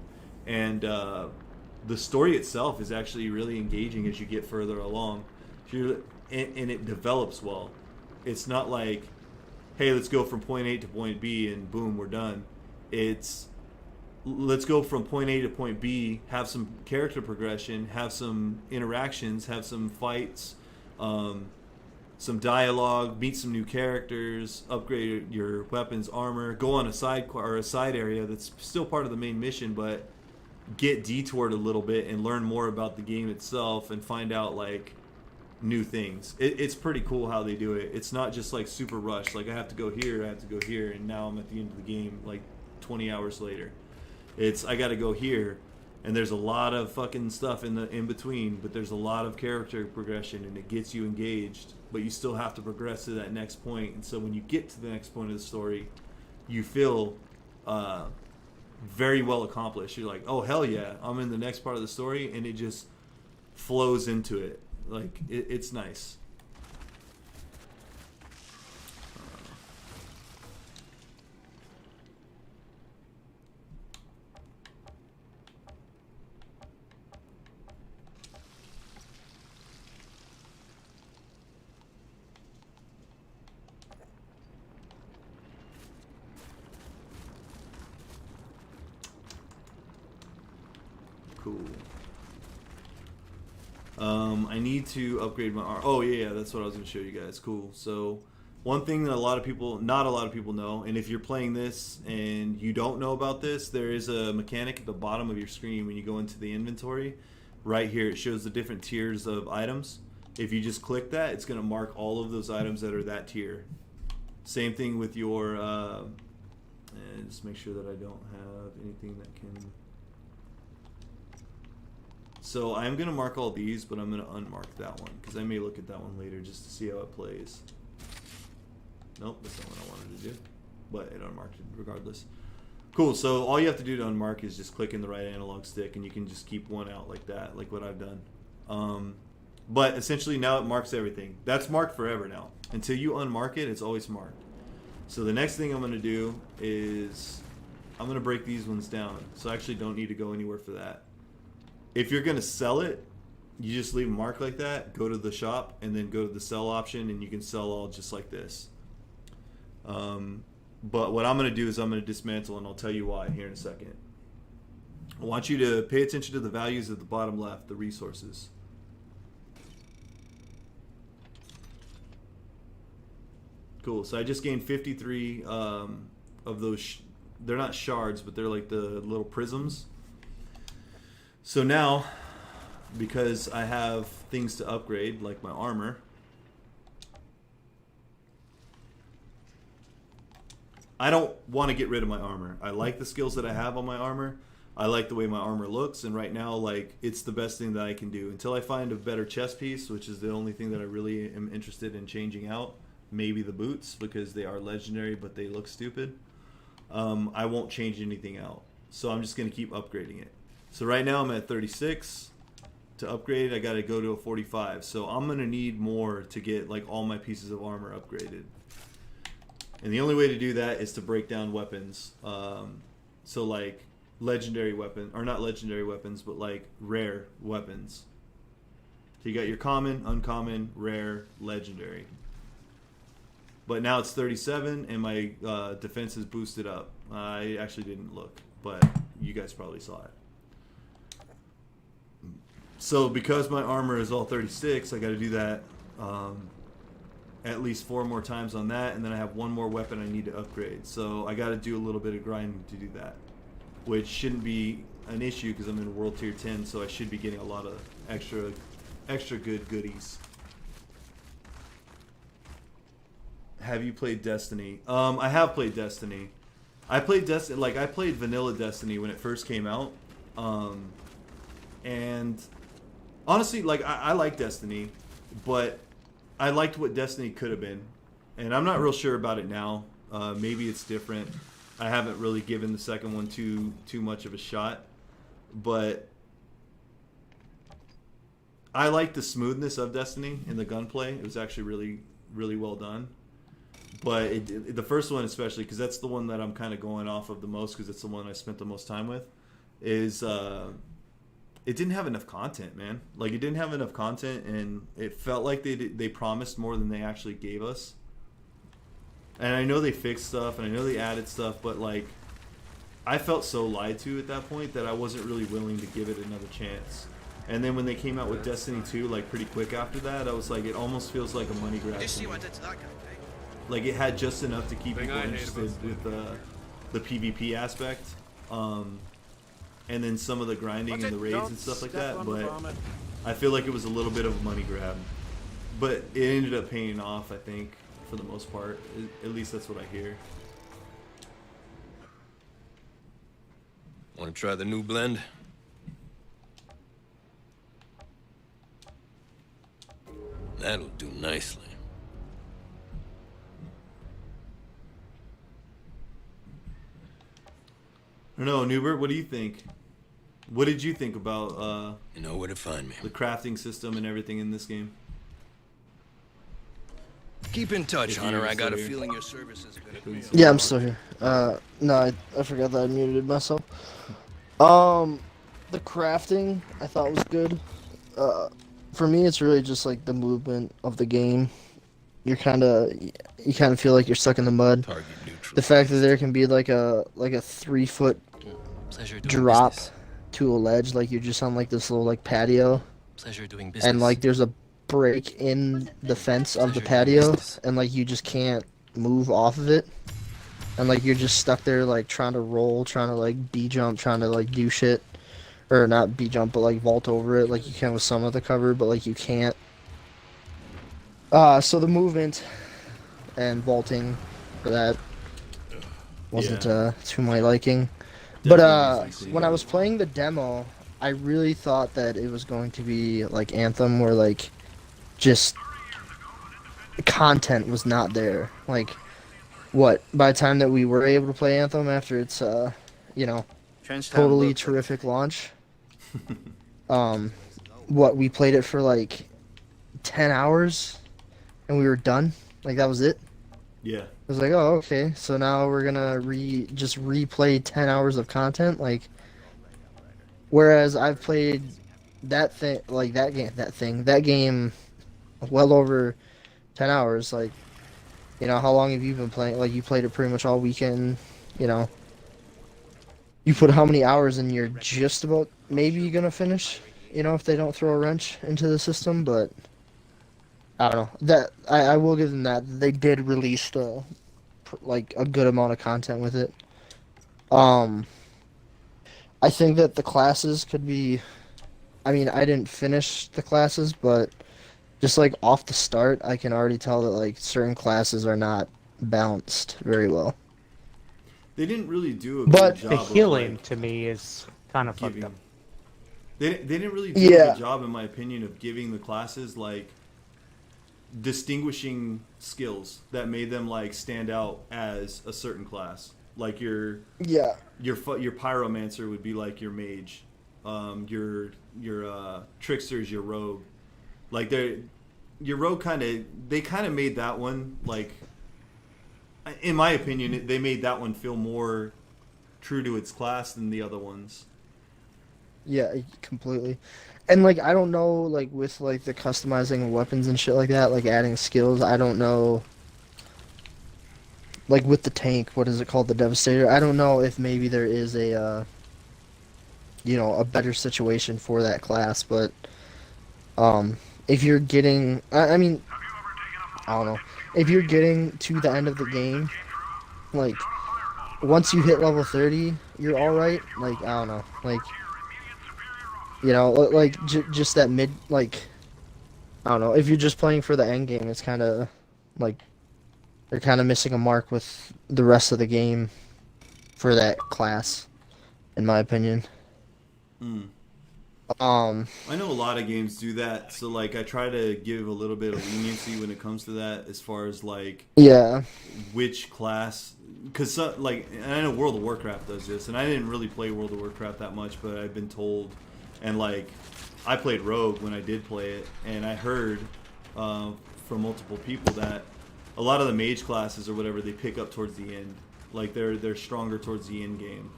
And the story itself is actually really engaging as you get further along. And it develops well. It's not like, hey, let's go from point A to point B and boom, we're done. It's let's go from point A to point B, have some character progression, have some interactions, have some fights, some dialogue, meet some new characters, upgrade your weapons, armor, go on a side area that's still part of the main mission, but get detoured a little bit and learn more about the game itself and find out like new things. It's pretty cool how they do it. It's not just like super rushed, like I have to go here, and now I'm at the end of the game like 20 hours later. It's I got to go here, And there's a lot of fucking stuff in between, but there's a lot of character progression, and it gets you engaged. But you still have to progress to that next point. And so when you get to the next point of the story, you feel very well accomplished. You're like, oh hell yeah, I'm in the next part of the story, and it just flows into it. Like it's nice. Cool. I need to upgrade my arm. Oh yeah, that's what I was going to show you guys. Cool. So one thing that not a lot of people know, and if you're playing this and you don't know about this, there is a mechanic at the bottom of your screen when you go into the inventory. Right here, it shows the different tiers of items. If you just click that, it's going to mark all of those items that are that tier. Same thing with your, and just make sure that I don't have anything that can... So I'm going to mark all these, but I'm going to unmark that one, because I may look at that one later just to see how it plays. Nope, that's not what I wanted to do, but it unmarked it regardless. Cool, so all you have to do to unmark is just click in the right analog stick, and you can just keep one out like that, like what I've done. But essentially now it marks everything. That's marked forever now. Until you unmark it, it's always marked. So the next thing I'm going to do is I'm going to break these ones down. So I actually don't need to go anywhere for that. If you're going to sell it, you just leave a mark like that, go to the shop, and then go to the sell option, and you can sell all just like this. But what I'm going to do is I'm going to dismantle, and I'll tell you why here in a second. I want you to pay attention to the values at the bottom left, the resources. Cool, so I just gained 53 of those, they're not shards, but they're like the little prisms. So now, because I have things to upgrade, like my armor, I don't want to get rid of my armor. I like the skills that I have on my armor. I like the way my armor looks, and right now, like, it's the best thing that I can do. Until I find a better chest piece, which is the only thing that I really am interested in changing out. Maybe the boots, because they are legendary, but they look stupid. I won't change anything out. So I'm just going to keep upgrading it. So right now I'm at 36. To upgrade, I got to go to a 45. So I'm going to need more to get like all my pieces of armor upgraded. And the only way to do that is to break down weapons. So like legendary weapon, or not legendary weapons, but like rare weapons. So you got your common, uncommon, rare, legendary. But now it's 37 and my defense is boosted up. I actually didn't look, but you guys probably saw it. So because my armor is all 36, I got to do that at least 4 more times on that, and then I have one more weapon I need to upgrade. So I got to do a little bit of grinding to do that, which shouldn't be an issue because I'm in World Tier 10, so I should be getting a lot of extra good goodies. Have you played Destiny? I have played Destiny. I played Destiny, like I played vanilla Destiny when it first came out, and honestly, like I like Destiny, but I liked what Destiny could have been, and I'm not real sure about it now. Maybe it's different. I haven't really given the second one too much of a shot, but I like the smoothness of Destiny in the gunplay. It was actually really well done. But the first one especially, because that's the one that I'm kind of going off of the most, because it's the one I spent the most time with, is it didn't have enough content, man. Like, it didn't have enough content, and it felt like they promised more than they actually gave us. And I know they fixed stuff, and I know they added stuff, but, like, I felt so lied to at that point that I wasn't really willing to give it another chance. And then when they came out with Destiny 2, like, pretty quick after that, I was like, it almost feels like a money grab. Did you see what I did to that guy? Like, it had just enough to keep people interested with the PvP aspect, and then some of the grinding and the raids and stuff like that, but I feel like it was a little bit of a money grab. But it ended up paying off, I think, for the most part. At least that's what I hear. Want to try the new blend? That'll do nicely. I don't know, Newbert, what do you think? What did you think about You know where to find me. the crafting system and everything in this game? Keep in touch, If Hunter. you're I got a still here. feeling your services are gonna be. Yeah, I'm still here. No, I forgot that I muted myself. The crafting I thought was good. For me, it's really just like the movement of the game. You kind of feel like you're stuck in the mud. Target neutral. The fact that there can be like a 3-foot Pleasure doing drop business. to a ledge, like you're just on like this little like patio, Pleasure doing business. and like there's a break in the fence of the Pleasure doing patio, business. and like you just can't move off of it, and like you're just stuck there like trying to roll, trying to like B-jump, trying to like do shit, or not B-jump but like vault over it like you can with some of the cover, but like you can't. So the movement and vaulting for that wasn't to my liking. But Definitely when I was playing the demo, I really thought that it was going to be like Anthem, where like just content was not there. Like, what, by the time that we were able to play Anthem after its totally terrific launch, what, we played it for like 10 hours and we were done. Like, that was it. Yeah. I was like, oh, okay, so now we're gonna just replay 10 hours of content, like, whereas I've played that game well over 10 hours. Like, you know, how long have you been playing? Like, you played it pretty much all weekend, you know. You put how many hours in, you're just about maybe gonna finish, you know, if they don't throw a wrench into the system, but I don't know. That I will give them that. They did release like a good amount of content with it. I think that the classes could be, I mean, I didn't finish the classes, but just like off the start, I can already tell that like certain classes are not balanced very well. They didn't really do a But good job The healing, of, like, to me, is kind of fucked giving... up. They didn't really do a Yeah. good job, in my opinion, of giving the classes like distinguishing skills that made them like stand out as a certain class. Like your pyromancer would be like your mage, your trickster's your rogue. Like your rogue they kind of made that one, like, in my opinion, they made that one feel more true to its class than the other ones. Yeah, completely. And like, I don't know, like with like the customizing of weapons and shit like that, like adding skills, I don't know. Like with the tank, what is it called, the Devastator? I don't know if maybe there is a better situation for that class, but if you're getting, I mean, I don't know, if you're getting to the end of the game, like once you hit level 30, you're all right. Like, I don't know, like, you know, like just that mid, like, I don't know, if you're just playing for the end game, it's kind of like they're kind of missing a mark with the rest of the game for that class, in my opinion. I know a lot of games do that, so like I try to give a little bit of leniency when it comes to that, as far as like which class, because like, and I know World of Warcraft does this, and I didn't really play World of Warcraft that much, but I've been told, and like I played Rogue when I did play it, and I heard from multiple people that a lot of the mage classes or whatever, they pick up towards the end, like they're stronger towards the end game,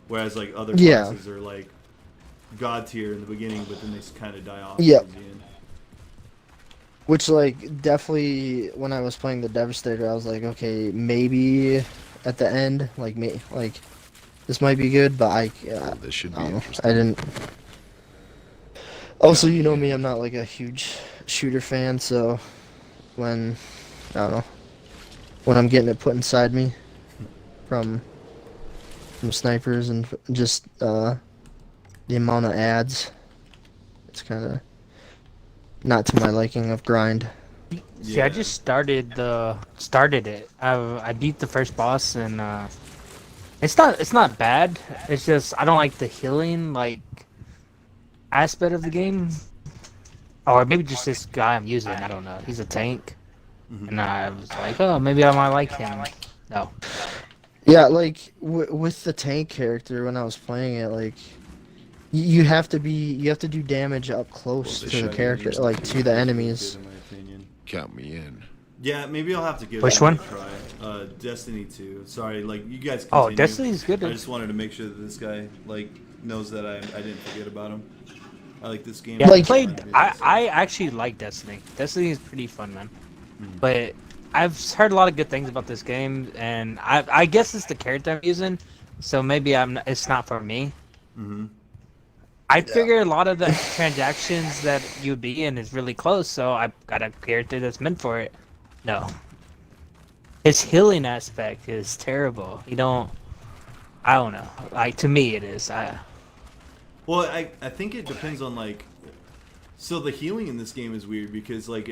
whereas like other classes are like god tier in the beginning, but then they kind of die off towards the end. Which, like, definitely when I was playing the Devastator, I was like, okay, maybe at the end, like, this might be good, but this should be I don't know. interesting. I didn't. Also, you know me, I'm not like a huge shooter fan, so when, I don't know, when I'm getting it put inside me from snipers and just the amount of ads, it's kind of not to my liking of grind. See, I just started it. I beat the first boss, and it's not bad. It's just I don't like the healing like aspect of the game. or maybe just this guy I'm using. I don't know. He's a tank, Mm-hmm. and I was like, oh, maybe I might like him. No. Yeah, like with the tank character when I was playing it, like you have to do damage up close Well, to the this character, shiny like to the Good, enemies. in my opinion. Count me in. Yeah, maybe I'll have to give Which it one? a try. Destiny 2. Sorry, like you guys. Oh, Continue. Destiny's good. I just wanted to make sure that this guy like knows that I didn't forget about him. I like this game. Yeah, Like- I actually like Destiny. Destiny is pretty fun, man. But I've heard a lot of good things about this game, and I guess it's the character I'm using, so maybe it's not for me. Mm-hmm. I figure a lot of the transactions that you'd be in is really close, so I got a character that's meant for it. No. His healing aspect is terrible. I don't know. Like, to me it is. Well, I think it depends on like. So the healing in this game is weird because like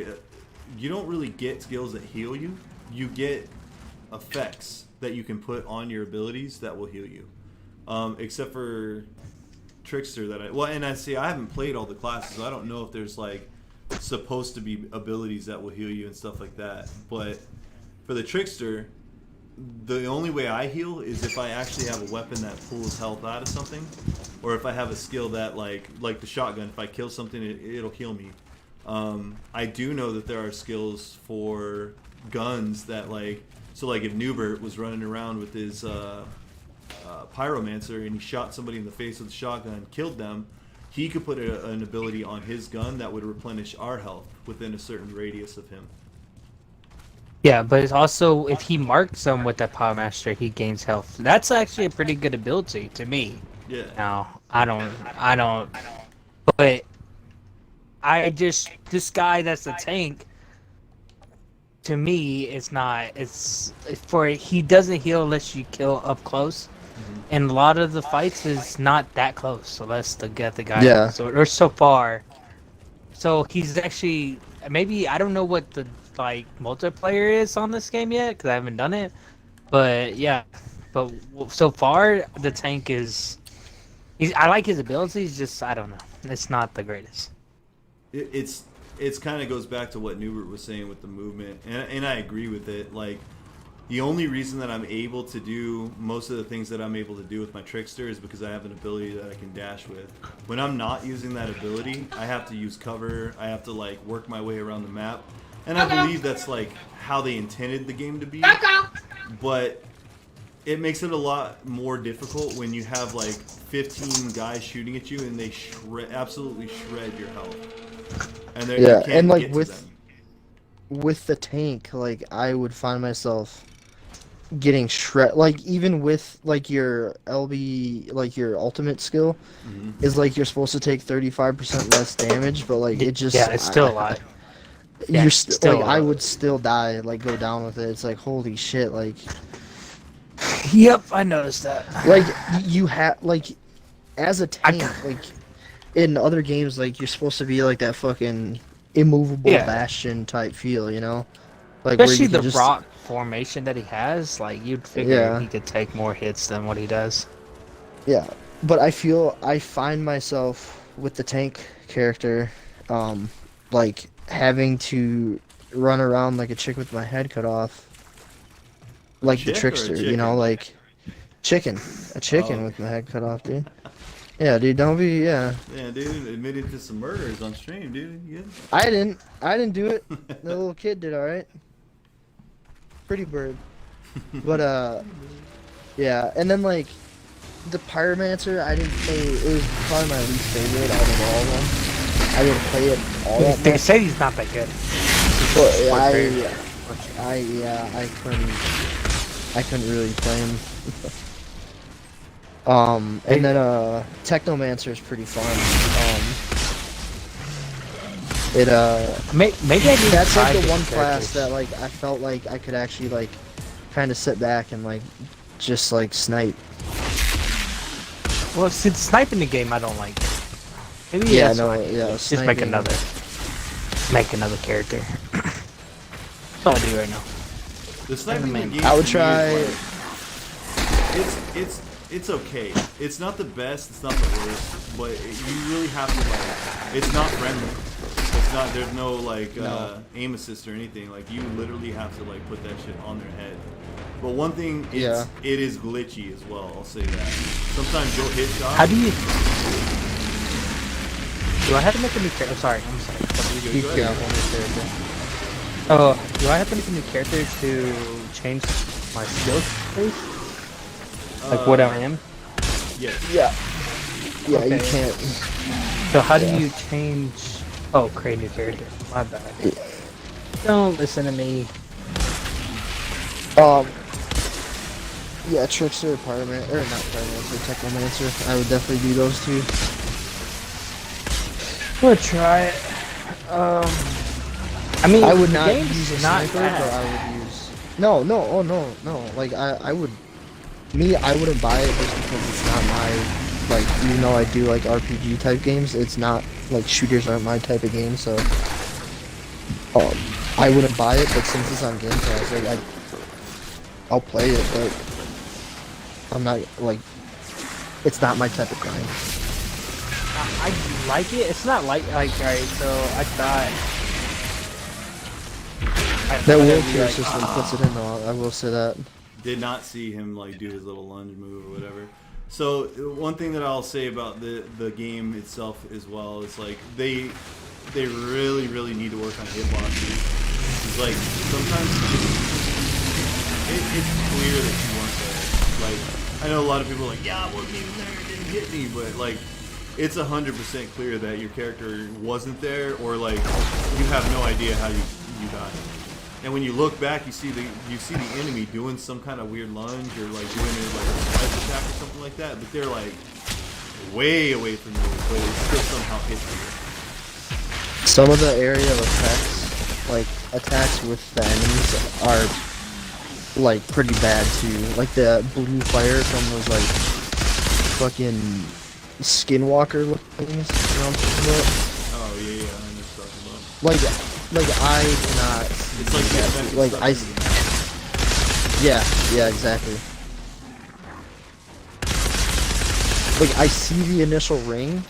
you don't really get skills that heal you. You get effects that you can put on your abilities that will heal you. Except for Trickster and I haven't played all the classes, so I don't know if there's like supposed to be abilities that will heal you and stuff like that. But for the Trickster, the only way I heal is if I actually have a weapon that pulls health out of something, or if I have a skill that like the shotgun, if I kill something, it'll heal me. I do know that there are skills for guns that like if Newbert was running around with his pyromancer and he shot somebody in the face with a shotgun and killed them, he could put an ability on his gun that would replenish our health within a certain radius of him. Yeah, but it's also, if he marks them with that Power Master, he gains health. That's actually a pretty good ability to me. Yeah. Now, I don't, but this guy that's a tank, to me, he doesn't heal unless you kill up close. And a lot of the fights is not that close, so let's get the guy. Yeah. Or so far. So he's actually, maybe, I don't know what the like multiplayer is on this game yet because I haven't done it, but yeah, but so far the tank I like his abilities, just I don't know, it's not the greatest. It's kind of goes back to what Newbert was saying with the movement, and I agree with it. Like the only reason that I'm able to do most of the things that I'm able to do with my Trickster is because I have an ability that I can dash with. When I'm not using that ability, I have to use cover, I have to like work my way around the map. And I believe that's like how they intended the game to be, but it makes it a lot more difficult when you have like 15 guys shooting at you and they absolutely shred your health. And you can't and like get to them. with the tank, like I would find myself getting like even with like your LB, like your ultimate skill, is like you're supposed to take 35% less damage, but like it just it's still a lot. You're still like I would still die, like go down with it. It's like holy shit, like. Yep, I noticed that. Like you have like, as a tank, like in other games, like you're supposed to be like that fucking immovable bastion type feel, you know? Like especially where you the rock formation that he has. Like you'd figure he could take more hits than what he does. Yeah, but I find myself with the tank character, like having to run around like a chick with my head cut off, like the Trickster, you know, like a chicken with my head cut off, dude. Yeah, dude, don't be, yeah, dude, admitted to some murders on stream, dude. Yeah. I didn't do it. The little kid did, all right. Pretty bird. But yeah, and then like the Pyromancer, I didn't play. It was probably my least favorite out of all of them. I didn't play it all that They much. say he's not that good. But I couldn't really play him. And then Technomancer is pretty fun. Maybe I need That's to try like the different one class characters. that like I felt like I could actually like kind of sit back and like just like snipe. Well, since sniping the game, I don't like it. Maybe Yeah, that's no, what I yeah, do. Just make sniping. another character. That's all I do right now. The sniping Man. game I would to me try. is like, it's okay. It's not the best. It's not the worst. But you really have to like. It's not friendly. It's not. There's no like No. aim assist or anything. Like you literally have to like put that shit on their head. But one thing, Yeah. it is glitchy as well. I'll say that. Sometimes you'll hit shots. How do you? Do I have to make a new character? Sorry, I'm sorry. Be careful with your character. Oh, do I have to make a new character to change my skills, please? Like what I am? Yes. Yeah. Yeah, you Okay. can't. So how do Yeah. you change? Oh, create new character. My bad. Yeah. Don't listen to me. Yeah, Trickster, Pyromancer, or not Pyromancer, Technomancer. I would definitely do those two. We'll try it. I mean, I would the not game's use a not sniper, bad. but I would use. No, oh no. Like I would. Me, I wouldn't buy it just because it's not my. Like, even though I do like RPG type games, it's not like shooters aren't my type of game. So, I wouldn't buy it. But since it's on Game Pass, like I'll play it. But I'm not like. It's not my type of grind. I like it. It's not like alright. So I thought That it'd be wheelchair like, system puts it in though. I will say that. Did not see him like do his little lunge move or whatever. So one thing that I'll say about the game itself as well is like they really need to work on hitboxes. It's like sometimes it's clear that you weren't there. Like I know a lot of people are like, yeah, I wasn't even there, it didn't hit me, but like it's 100% clear that your character wasn't there, or like you have no idea how you died. And when you look back, you see the enemy doing some kind of weird lunge or like doing it like a slice attack or something like that, but they're like way away from you, but it still somehow hits you. Some of the area of effects, like attacks with the enemies, are like pretty bad too. Like the blue fire from those like fucking skinwalker looking things. You know what I'm talking about? Oh yeah, I know what you're talking about. Like I cannot. It's like the effect Like stuff I. in the game. Yeah, exactly. Like I see the initial ring,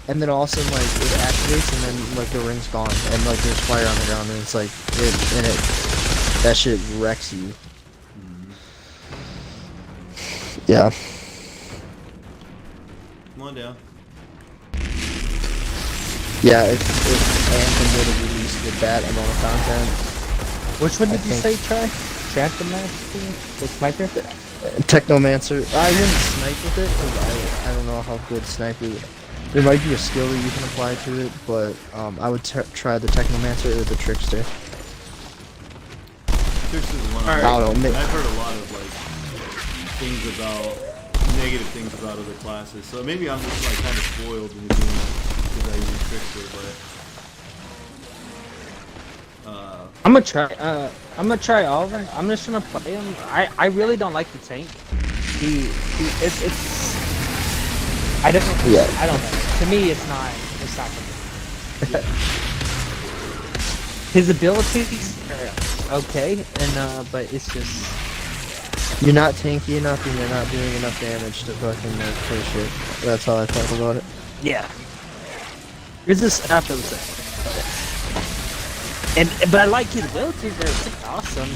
and then all of a sudden like it activates, and then like the ring's gone, and like there's fire on the ground, and it's like that shit wrecks you. Yeah. Come on down. Yeah, if Anthem would have released with that amount of content. Which one I did you think- say, try? Transformaster? The sniper? Technomancer. I wouldn't snipe with it because I don't know how good sniper. There might be a skill that you can apply to it, but I would try the Technomancer or the Trickster. Trickster's one I don't know. I've heard a lot of like things about negative things about other classes, so maybe I'm just like kind of spoiled in the game because I use Trickster, but I'm gonna try all of them. I'm just gonna play him. I really don't like the tank. It's I don't know. Yeah. I don't know. To me, it's not for me. His abilities are okay, and but it's just You're not tanky enough and you're not doing enough damage to fucking play shit. That's how I felt about it. yeah. Here's this stuff that was but I like his abilities. They're pretty awesome.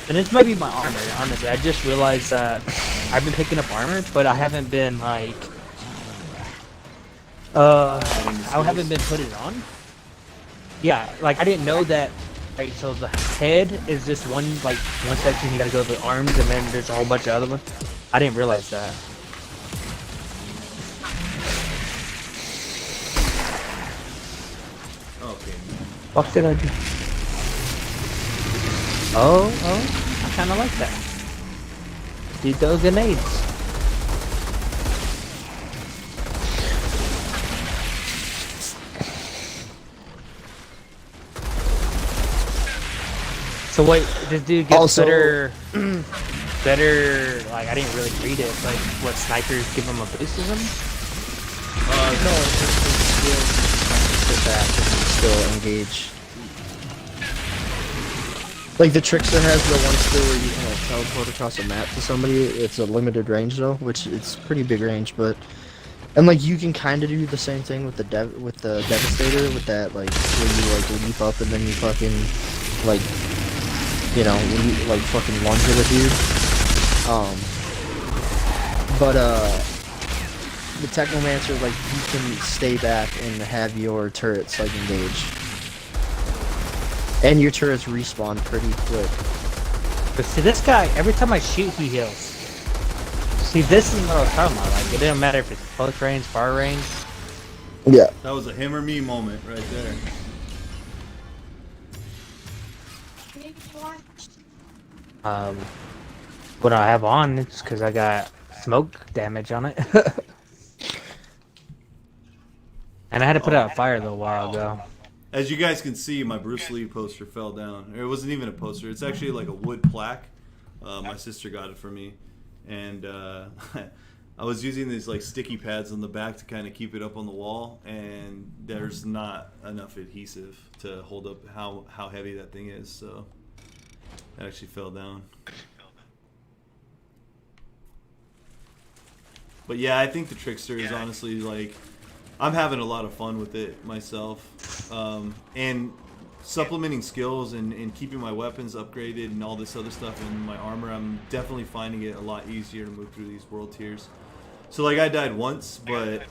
And it's maybe my armor. Honestly, I just realized that I've been picking up armor, but I haven't been like I haven't been putting it on. Yeah, like I didn't know that. Right, so the head is just one section. You gotta go to the arms, and then there's a whole bunch of other ones. I didn't realize that. okay. What did I do? Oh, I kind of like that. Dude, those grenades. So wait, this dude gets Also- better, like I didn't really read it, like what snipers give him a boost of them? No, it's just his skills. Sit back and still engage. Like the Trickster has the one skill where you can like teleport across a map to somebody. It's a limited range though, which it's pretty big range, but And like you can kind of do the same thing with the Devastator, with that like where you like leap up and then you fucking like like fucking lunge at a dude. But the Technomancer, like you can stay back and have your turrets like engage, and your turrets respawn pretty quick. But see, this guy, every time I shoot, he heals. See, this is what I was talking about. Like, it didn't matter if it's close range, far range. Yeah. That was a him or me moment right there. What I have on, it's because I got smoke damage on it. And I had to put out a fire a little while ago. As you guys can see, my Bruce Lee poster fell down. It wasn't even a poster. It's actually like a wood plaque. My sister got it for me. And I was using these like sticky pads on the back to kind of keep it up on the wall. And there's not enough adhesive to hold up how heavy that thing is. So it actually fell down. But yeah, I think the Trickster is honestly like... I'm having a lot of fun with it myself, and supplementing skills and keeping my weapons upgraded and all this other stuff in my armor. I'm definitely finding it a lot easier to move through these world tiers. So like I died once, but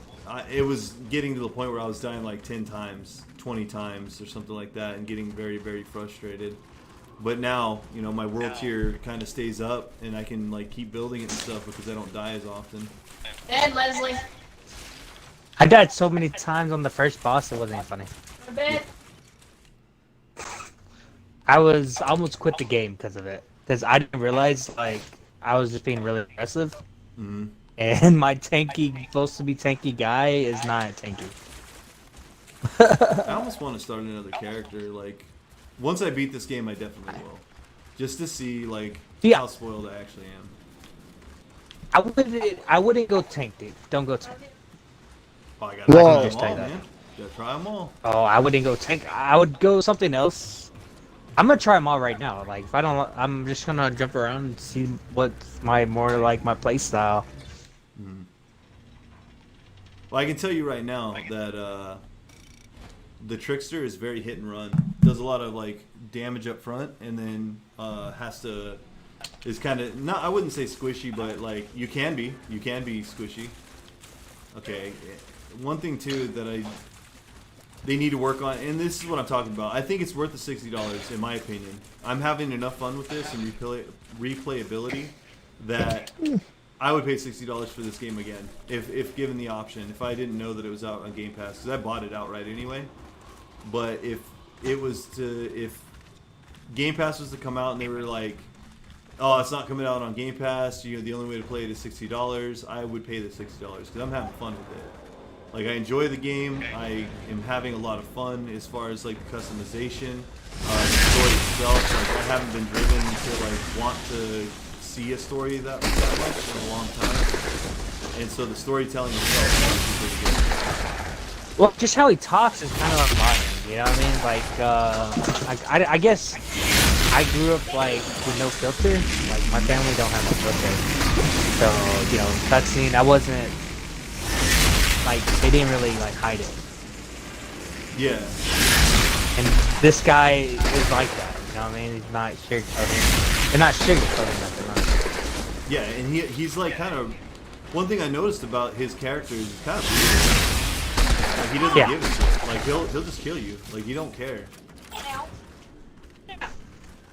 it was getting to the point where I was dying like 10 times, 20 times or something like that, and getting very, very frustrated. But now, you know, my world tier kind of stays up, and I can like keep building it and stuff because I don't die as often. Ed, Leslie. I died so many times on the first boss, it wasn't even funny. I almost quit the game because of it. Because I didn't realize, like, I was just being really aggressive. Mm-hmm. And my supposed to be tanky guy is not tanky. I almost want to start another character. Like, once I beat this game, I definitely will. Just to see, like, how spoiled I actually am. I wouldn't go tank, dude. Don't go tank. Oh, I gotta try them all, man. Gotta try them all. Oh, I wouldn't go tank. I would go something else. I'm gonna try them all right now. Like, if I don't, I'm just gonna jump around and see what's more like my play style. Well, I can tell you right now that the Trickster is very hit and run. Does a lot of like damage up front, and then is kind of not. I wouldn't say squishy, but like you can be squishy. Okay. One thing too that they need to work on, and this is what I'm talking about. I think it's worth the $60 in my opinion. I'm having enough fun with this and replayability that I would pay $60 for this game again if given the option. If I didn't know that it was out on Game Pass, because I bought it outright anyway. But if Game Pass was to come out and they were like, oh, it's not coming out on Game Pass, the only way to play it is $60, I would pay the $60 because I'm having fun with it. Like, I enjoy the game. I am having a lot of fun as far as like the customization, the story itself. Like, I haven't been driven to like want to see a story that much in a long time, and so the storytelling itself is pretty good. Well, just how he talks is kind of like mine, you know what I mean? Like, I guess I grew up like with no filter. Like, my family don't have no filter, so cutscene. I wasn't like, they didn't really like hide it. Yeah. And this guy is like that, you know what I mean? He's not sugarcoating. They're not sugarcoating nothing. Yeah, and he's like kind of. One thing I noticed about his character is he's kind of weird. Like, he doesn't give a shit. Like, he'll just kill you. Like, you don't care.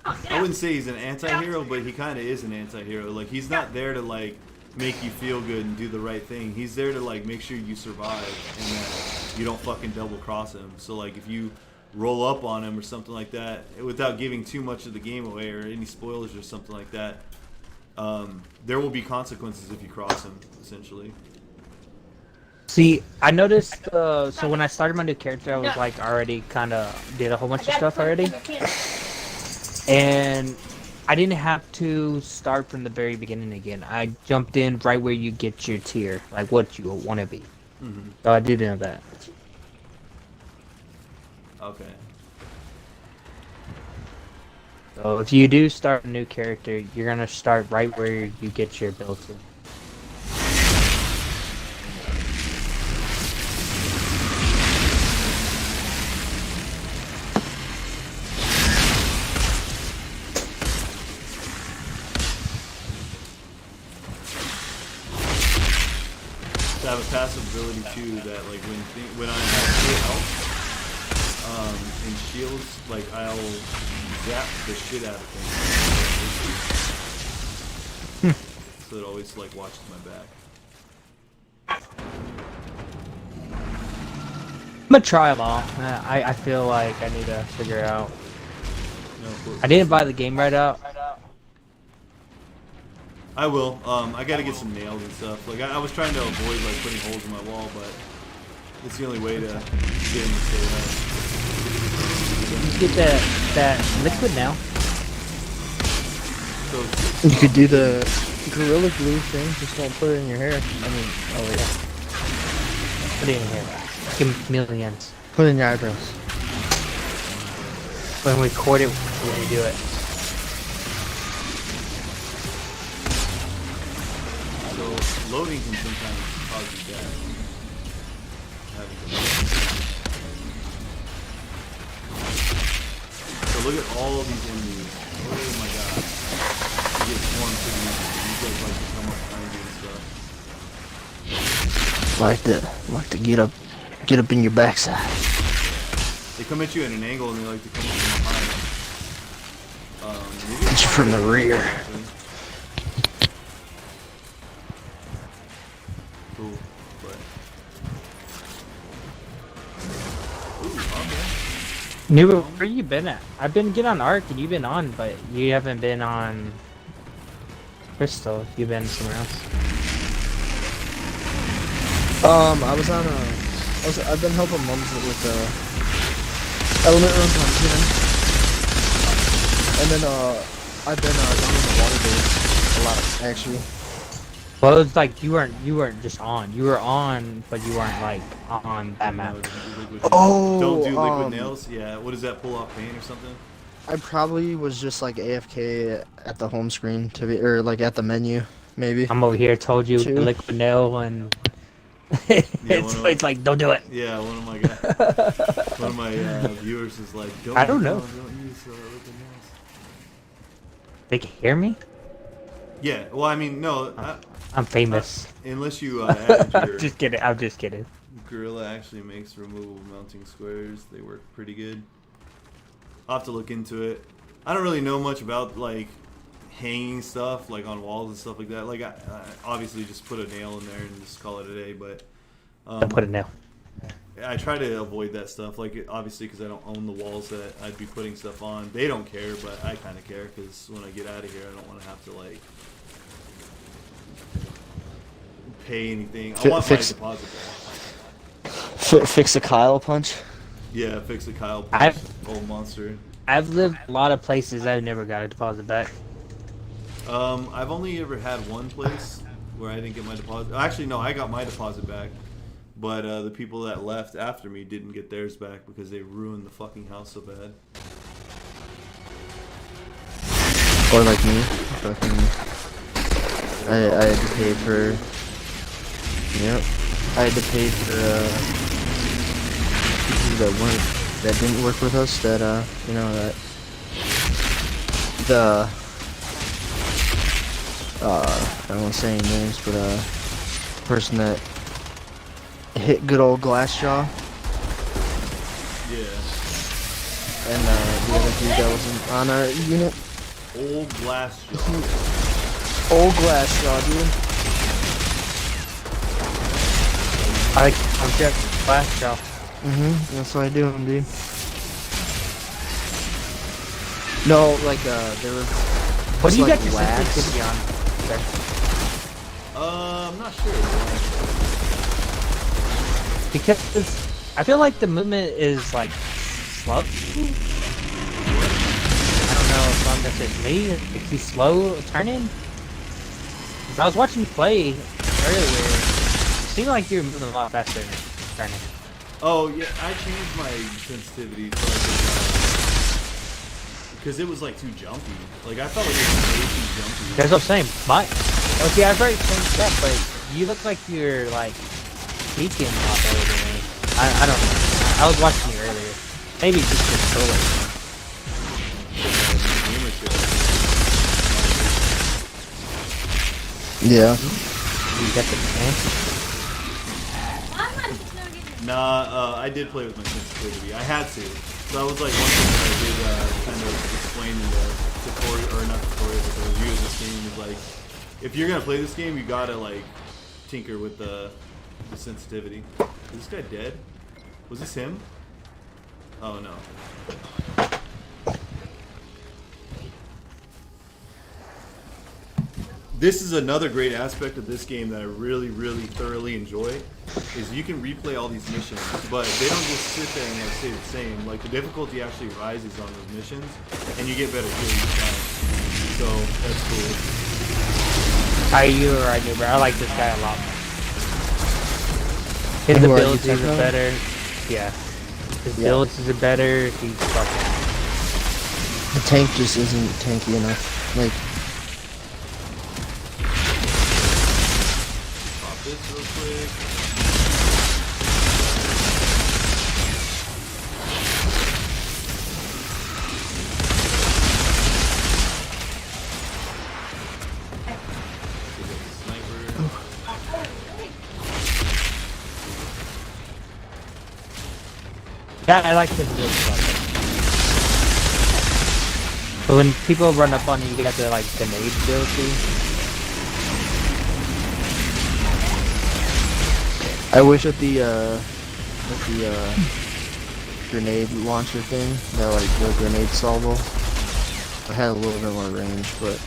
I wouldn't say he's an anti-hero, but he kind of is an anti-hero. Like, he's not there to like make you feel good and do the right thing. He's there to like make sure you survive and that you don't fucking double cross him. So like, if you roll up on him or something like that, without giving too much of the game away or any spoilers or something like that, there will be consequences if you cross him, essentially. See, I noticed, so when I started my new character, I was like already kind of did a whole bunch of stuff already. And I didn't have to start from the very beginning again. I jumped in right where you get your tier, like what you want to be. Mm-hmm. So I did know that. Okay. So if you do start a new character, you're gonna start right where you get your build to. have a passive ability too that like when I have full health and shields, like I'll zap the shit out of things. So it always like watches my back. I'm gonna try them all. I feel like I need to figure out. No, I didn't buy the game right out. I will. I gotta get some nails and stuff. Like I was trying to avoid like putting holes in my wall, but it's the only way to get them to stay You get that liquid now. So You could do the Gorilla Glue thing, just don't put it in your hair. I mean, oh yeah. Put it in here. Give me millions. Put it in your eyebrows. When we record it, when we do it. So loading can sometimes cause you death. So look at all these enemies. Oh my god. You get swarmed pretty easy. These guys like to come up behind you and stuff. Like to get up in your backside. They come at you at an angle and they like to come up from behind. Get you from the rear. Cool, but okay. New, where you been at? I've been getting on Ark and you've been on, but you haven't been on Crystal. You've been somewhere else. I was on I've been helping mums with element runs on Jen. And then I've been down in the water base a lot actually. Well, it's like you weren't just on. You were on, but you weren't like on that map. Oh, don't do liquid nails. Yeah, what does that pull off paint or something? I probably was just like AFK at the home screen or like at the menu, maybe. I'm over here told you Two. liquid nail and Yeah, it's like don't do it. Yeah, one of my viewers is like, I don't know. Don't use liquid nails. They can hear me. Yeah, well, I mean, no, I'm famous. unless you add your Just kidding. I'm just kidding. Gorilla actually makes removable mounting squares. They work pretty good. I'll have to look into it. I don't really know much about like hanging stuff like on walls and stuff like that. Like I obviously just put a nail in there and just call it a day. But Don't put a nail. I try to avoid that stuff. Like obviously because I don't own the walls that I'd be putting stuff on. They don't care, but I kind of care because when I get out of here, I don't want to have to like pay anything. I want my deposit back. Fix a Kyle punch. Yeah, fix the Kyle old monster. I've lived a lot of places I've never got a deposit back. I've only ever had one place where I didn't get my deposit. Actually, no, I got my deposit back, but the people that left after me didn't get theirs back because they ruined the fucking house so bad. Or like me. Fucking. I had to pay for. Yep. I had to pay for people that didn't work with us. That you know that the I don't want to say any names, but person that hit good old Glassjaw. Yeah. And the other dude that wasn't on our unit. Old Glassjaw. Old Glassjaw, dude. I'm just last show. That's what I do, dude. No, like there was. What do you like got your labs. sensitivity on? Okay. I'm not sure. Because I feel like the movement is like slow. I don't know if it's me. If he's slow turning. 'Cause I was watching you play earlier. It seemed like you were moving a lot faster turning. Oh yeah, I changed my sensitivity so because it was like too jumpy. Like I felt like it was way too jumpy. That's what I'm saying. Okay, I've already changed that, but you look like you're like peeking a lot better than me. I don't know. I was watching you earlier. Maybe it's just controller. Yeah. You got the chance. Nah, I did play with my sensitivity. I had to. So that was like one thing that I did kind of explain in the tutorial, or not tutorial, but the review of this game is like, if you're gonna play this game, you gotta like tinker with the sensitivity. Is this guy dead? Was this him? Oh no. This is another great aspect of this game that I really, really thoroughly enjoy, is you can replay all these missions, but they don't just sit there and like, stay the same. Like the difficulty actually rises on those missions, and you get better gear each time. So that's cool. I knew, bro. I like this guy a lot. His Who are you, abilities are Techno? better. Yeah. His abilities are better. He's fucking. The tank just isn't tanky enough. Like, Pop this real quick. Yeah, I like his abilities a lot. But when people run up on you, you get the like grenade ability. I wish that the grenade launcher thing, that like the grenade salvo, I had a little bit more range, but.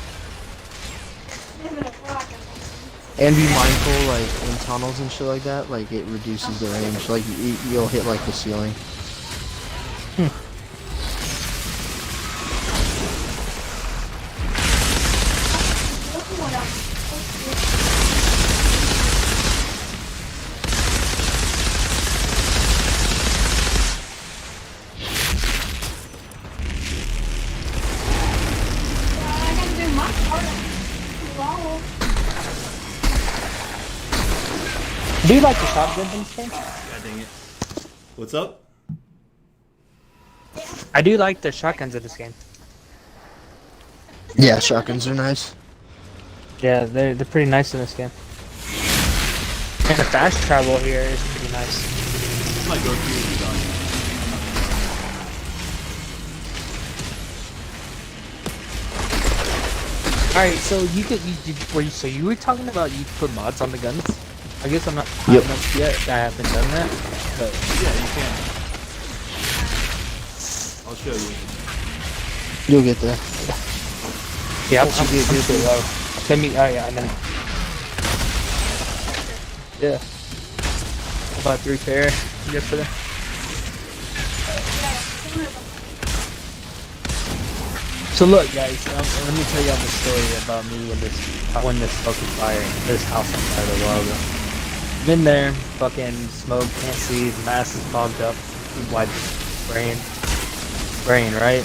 And be mindful, like in tunnels and shit like that, like it reduces the range. Like you'll hit like the ceiling. Do you like the shotguns in this game? God dang it. What's up? I do like the shotguns in this game. Yeah, shotguns are nice. Yeah, they're pretty nice in this game. And the fast travel here is pretty nice. It's my go-to shotgun. Alright, so so you were talking about you put mods on the guns? I guess I'm not high enough yet. I haven't done that. But Yeah, you can. I'll show you. You'll get there. yeah, I'm too low. Send me. Oh yeah, I know. Yeah. About 3 pair yesterday. So look, guys. Let me tell y'all the story about me and this. When this fucking fire, this house on fire a while ago. I'm in there, fucking smoke, can't see, the mask is fogged up, wide spraying, right?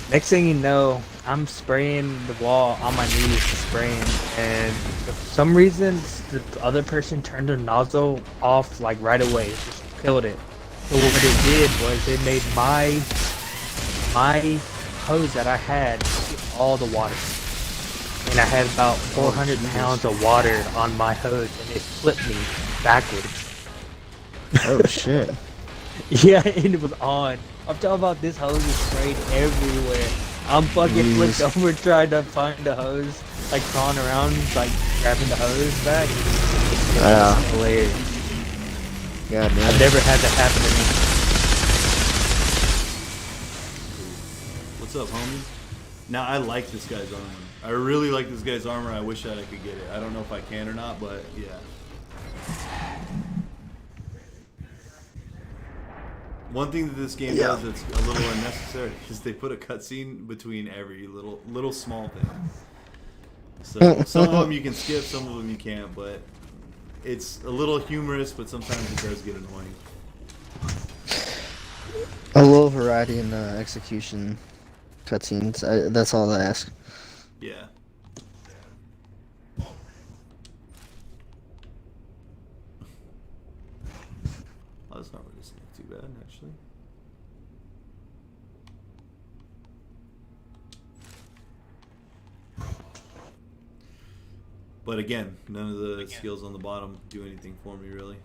Next thing you know, I'm spraying the wall on my knees, spraying, and for some reason, the other person turned the nozzle off like right away, just killed it. So what it did was it made my hose that I had skip all the water. And I had about 400 pounds of water on my hose, and it flipped me backwards. Oh shit. Yeah, and it was on. I'm talking about this hose is sprayed everywhere. I'm fucking flipped over trying to find the hose, like crawling around, like grabbing the hose back. Yeah. It's hilarious. God damn. I've never had that happen to me. What's up, homie? Now, I like this guy's armor. I really like this guy's armor. I wish that I could get it. I don't know if I can or not, but yeah. One thing that this game does that's a little unnecessary is they put a cutscene between every little small thing. So some of them you can skip, some of them you can't, but it's a little humorous, but sometimes it does get annoying. A little variety in execution cutscenes. That's all I ask. Yeah. Oh, that's not really too bad, actually. But again, none of the skills on the bottom do anything for me, really.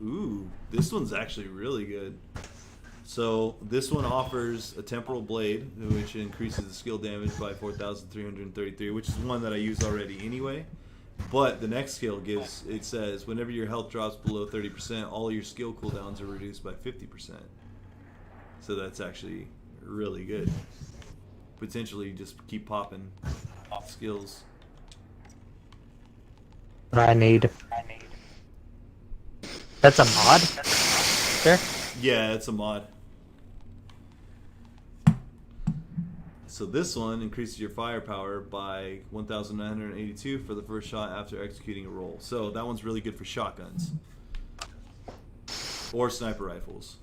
Ooh, this one's actually really good. So this one offers a temporal blade, which increases the skill damage by 4,333, which is one that I use already anyway. But the next skill gives, it says, whenever your health drops below 30%, all your skill cooldowns are reduced by 50%. So that's actually really good. Potentially just keep popping skills. What I need. That's a mod? There? Yeah, it's a mod. So this one increases your firepower by 1,982 for the first shot after executing a roll. So that one's really good for shotguns. Or sniper rifles,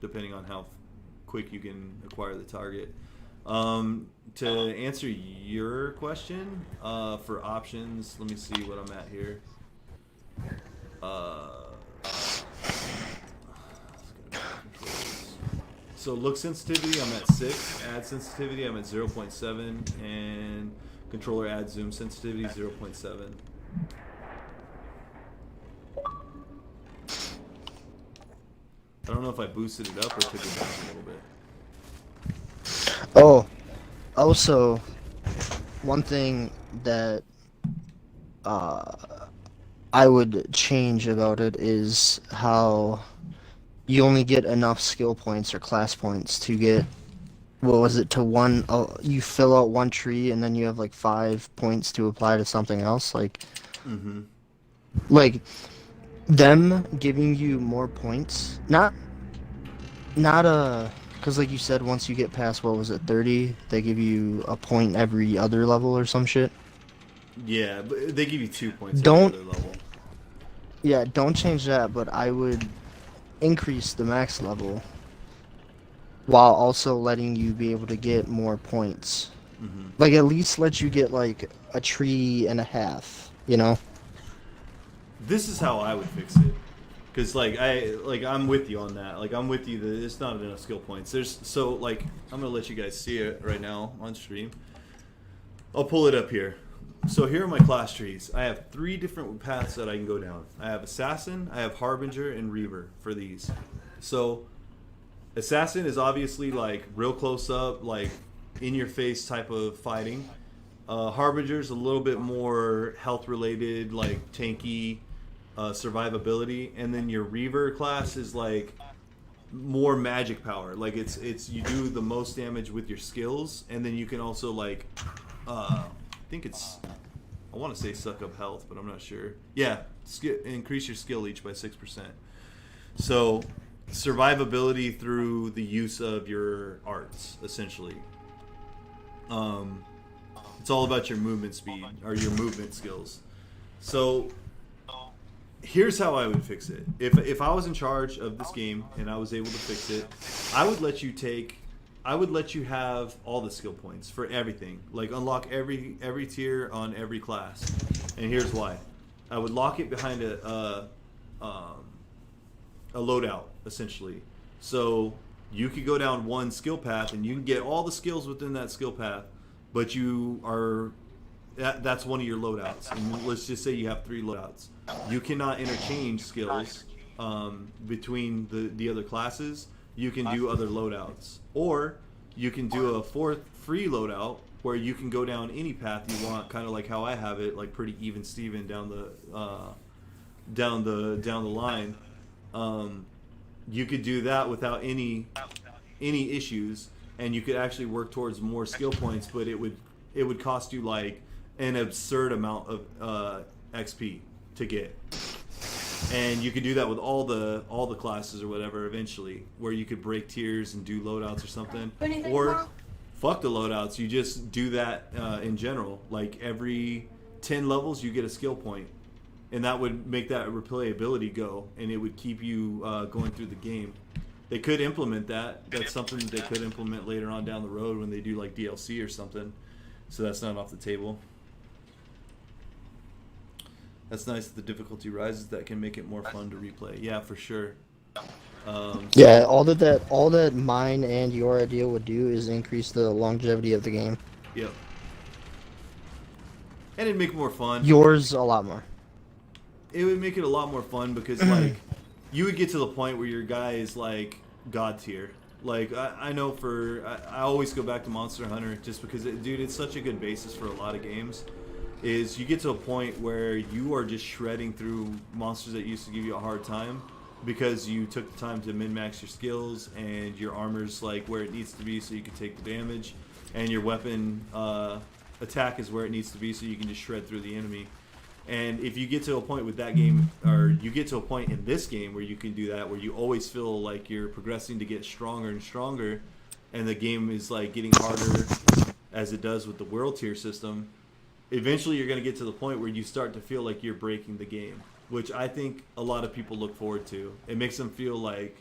depending on how quick you can acquire the target. To answer your question, for options, let me see what I'm at here. So look sensitivity, I'm at 6. Add sensitivity, I'm at 0.7. And controller add zoom sensitivity, 0.7. I don't know if I boosted it up or took it down a little bit. Oh, also, one thing that I would change about it is how you only get enough skill points or class points to get, what was it, to one, you fill out one tree and then you have like 5 points to apply to something else. Like, like them giving you more points, not because like you said, once you get past, what was it, 30, they give you a point every other level or some shit. Yeah, but they give you 2 points Don't- every other level. Yeah, don't change that, but I would increase the max level while also letting you be able to get more points. Like, at least let you get like a tree and a half, you know? This is how I would fix it. Because I'm with you on that. Like, I'm with you that it's not enough skill points. So like, I'm gonna let you guys see it right now on stream. I'll pull it up here. So here are my class trees. I have 3 different paths that I can go down. I have Assassin, I have Harbinger, and Reaver for these. So Assassin is obviously like real close up, like in your face type of fighting. Harbinger's a little bit more health related, like tanky, survivability, and then your Reaver class is like more magic power. Like it's you do the most damage with your skills, and then you can also like I think it's, I want to say suck up health, but I'm not sure. Yeah, increase your skill each by 6%. So survivability through the use of your arts, essentially. It's all about your movement speed or your movement skills. So here's how I would fix it. If I was in charge of this game and I was able to fix it, I would let you have all the skill points for everything. Like unlock every tier on every class. And here's why. I would lock it behind a loadout, essentially. So you could go down one skill path and you can get all the skills within that skill path, but that's one of your loadouts. And let's just say you have 3 loadouts. You cannot interchange skills between the other classes. You can do other loadouts, or you can do a 4th free loadout where you can go down any path you want, kind of like how I have it, like pretty even Steven down the line. You could do that without any issues, and you could actually work towards more skill points, but it would cost you like an absurd amount of XP to get. And you could do that with all the classes or whatever eventually, where you could break tiers and do loadouts or something. Or fuck the loadouts, you just do that in general. Like every 10 levels you get a skill point. And that would make that replayability go, and it would keep you going through the game. They could implement that. That's something they could implement later on down the road when they do like DLC or something. So that's not off the table. That's nice that the difficulty rises. That can make it more fun to replay. Yeah, for sure. Yeah, all that mine and your idea would do is increase the longevity of the game. Yep. And it'd make it more fun. Yours a lot more. It would make it a lot more fun because like you would get to the point where your guy is like god tier. Like I know I always go back to Monster Hunter just because dude, it's such a good basis for a lot of games. Is you get to a point where you are just shredding through monsters that used to give you a hard time because you took the time to min-max your skills and your armor's like where it needs to be so you can take the damage, and your weapon attack is where it needs to be so you can just shred through the enemy. And if you get to a point with that game, or you get to a point in this game where you can do that, where you always feel like you're progressing to get stronger and stronger, and the game is like getting harder as it does with the world tier system, eventually you're going to get to the point where you start to feel like you're breaking the game, which I think a lot of people look forward to. It makes them feel like,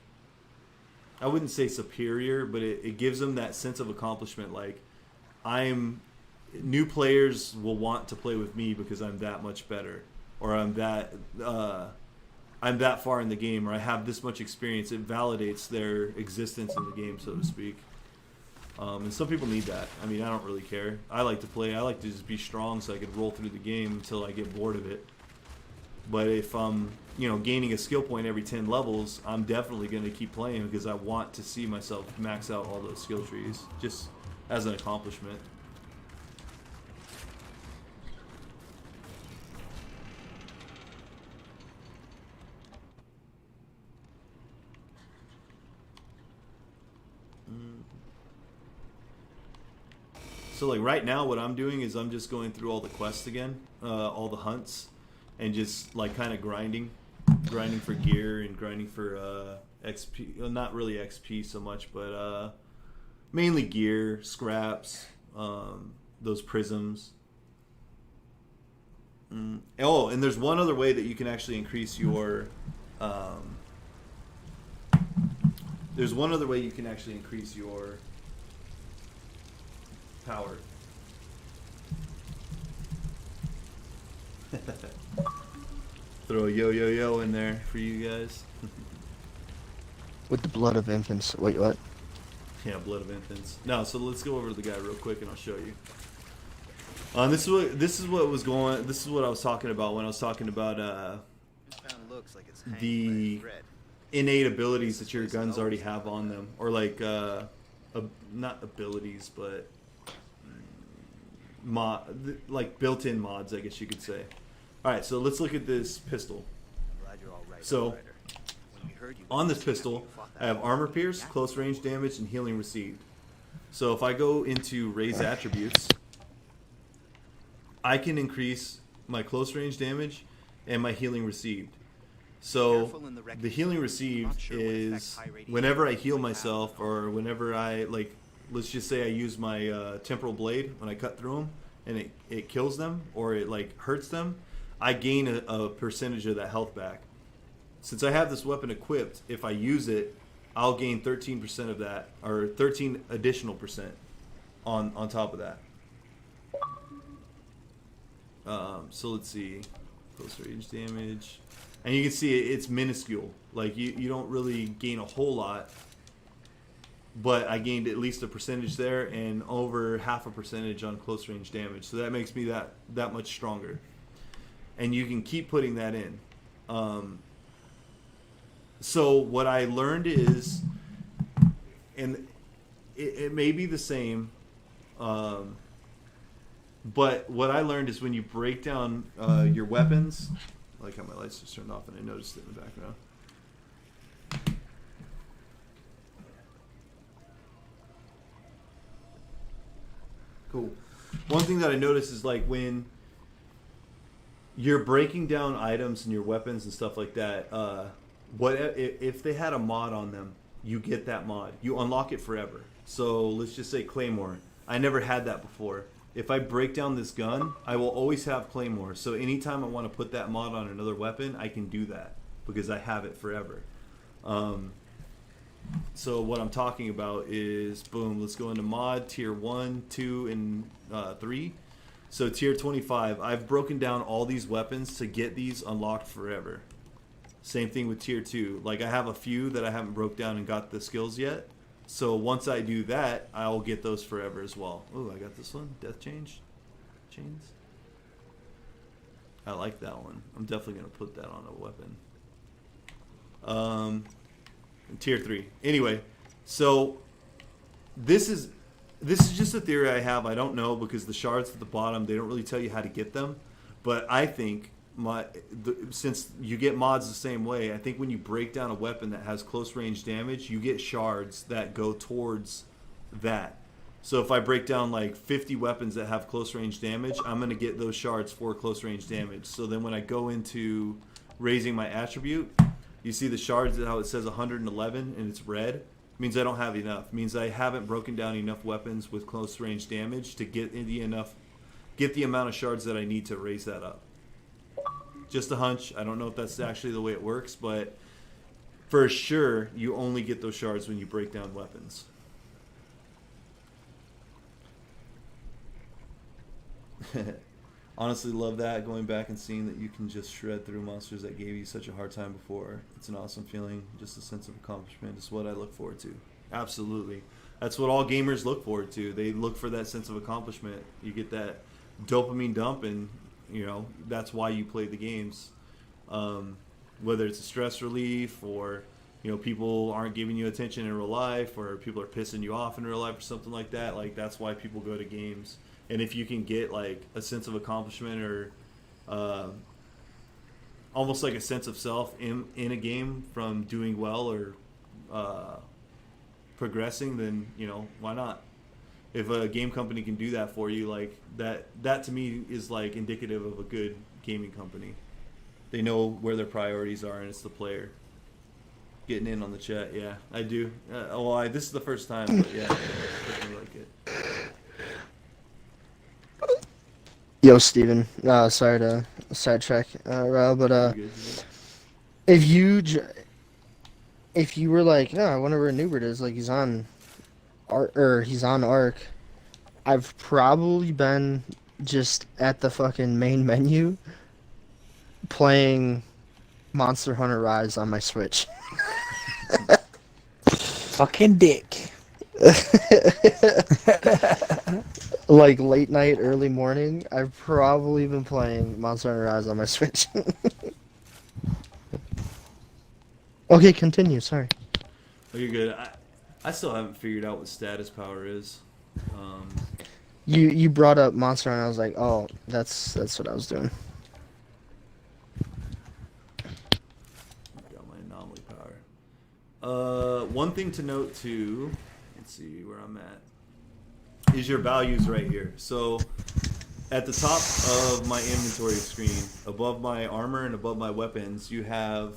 I wouldn't say superior, but it gives them that sense of accomplishment. Like, new players will want to play with me because I'm that much better, or I'm that far in the game, or I have this much experience. It validates their existence in the game, so to speak. And some people need that. I mean, I don't really care. I like to play. I like to just be strong so I can roll through the game until I get bored of it. But if I'm, gaining a skill point every 10 levels, I'm definitely going to keep playing because I want to see myself max out all those skill trees, just as an accomplishment. So like right now what I'm doing is I'm just going through all the quests again, all the hunts, and just like kind of grinding for gear and grinding for XP, well, not really XP so much, but mainly gear, scraps, those prisms. Oh, and there's one other way that you can actually increase your power. Throw a yo in there for you guys. With the blood of infants. Wait, what? Yeah, blood of infants. No, so let's go over to the guy real quick and I'll show you. This is what I was talking about when I was talking about the innate abilities that your guns already have on them, or like not abilities, but like built-in mods, I guess you could say. All right, so let's look at this pistol. So on this pistol, I have armor pierce, close range damage, and healing received. So if I go into raise attributes, I can increase my close range damage and my healing received. So the healing received is whenever I heal myself, or whenever I, like, let's just say I use my temporal blade when I cut through them and it kills them, or it like hurts them, I gain a percentage of that health back. Since I have this weapon equipped, if I use it, I'll gain 13% of that, or 13 additional percent on top of that. So let's see, close range damage, and you can see it's minuscule. Like you don't really gain a whole lot, but I gained at least a percentage there, and over half a percentage on close range damage. So that makes me that much stronger, and you can keep putting that in. So what I learned is, and it may be the same, but what I learned is when you break down your weapons, like how my lights just turned off and I noticed it in the background. Cool. One thing that I noticed is like when you're breaking down items and your weapons and stuff like that, if they had a mod on them, you get that mod. You unlock it forever. So let's just say Claymore. I never had that before. If I break down this gun, I will always have Claymore. So anytime I want to put that mod on another weapon, I can do that because I have it forever. So what I'm talking about is, boom, let's go into mod tier 1, 2, and 3. So tier 25, I've broken down all these weapons to get these unlocked forever. Same thing with tier 2. Like I have a few that I haven't broke down and got the skills yet. So once I do that, I'll get those forever as well. Oh, I got this one, Death Chains. I like that one. I'm definitely going to put that on a weapon. Tier 3. Anyway, so this is just a theory I have. I don't know, because the shards at the bottom, they don't really tell you how to get them. But I think since you get mods the same way, I think when you break down a weapon that has close range damage, you get shards that go towards that. So if I break down like 50 weapons that have close range damage, I'm going to get those shards for close range damage. So then when I go into raising my attribute, you see the shards, how it says 111 and it's red, means I don't have enough. Means I haven't broken down enough weapons with close range damage to get the amount of shards that I need to raise that up. Just a hunch. I don't know if that's actually the way it works, but for sure you only get those shards when you break down weapons. Honestly, love that, going back and seeing that you can just shred through monsters that gave you such a hard time before. It's an awesome feeling. Just a sense of accomplishment is what I look forward to. Absolutely. That's what all gamers look forward to. They look for that sense of accomplishment. You get that dopamine dump, and you know that's why you play the games. Whether it's a stress relief, or you know people aren't giving you attention in real life, or people are pissing you off in real life or something like that. Like, that's why people go to games. And if you can get like a sense of accomplishment, or almost like a sense of self in a game from doing well or progressing, then you know, why not? If a game company can do that for you, like that to me is like indicative of a good gaming company. They know where their priorities are, and it's the player. Getting in on the chat, yeah, I do. This is the first time, but yeah, I definitely like it. Yo, Steven. Sorry to sidetrack, Raul, but if you were like, no, I wonder where Newbert is, like he's on Arc, I've probably been just at the fucking main menu playing Monster Hunter Rise on my Switch. Fucking dick. Like late night, early morning, I've probably been playing Monster Hunter Rise on my Switch. Okay, continue, sorry. Oh, you're good. I still haven't figured out what status power is. You brought up Monster Hunter, I was like, oh, that's what I was doing. Got my anomaly power. One thing to note too, let's see where I'm at, is your values right here. So at the top of my inventory screen, above my armor and above my weapons, you have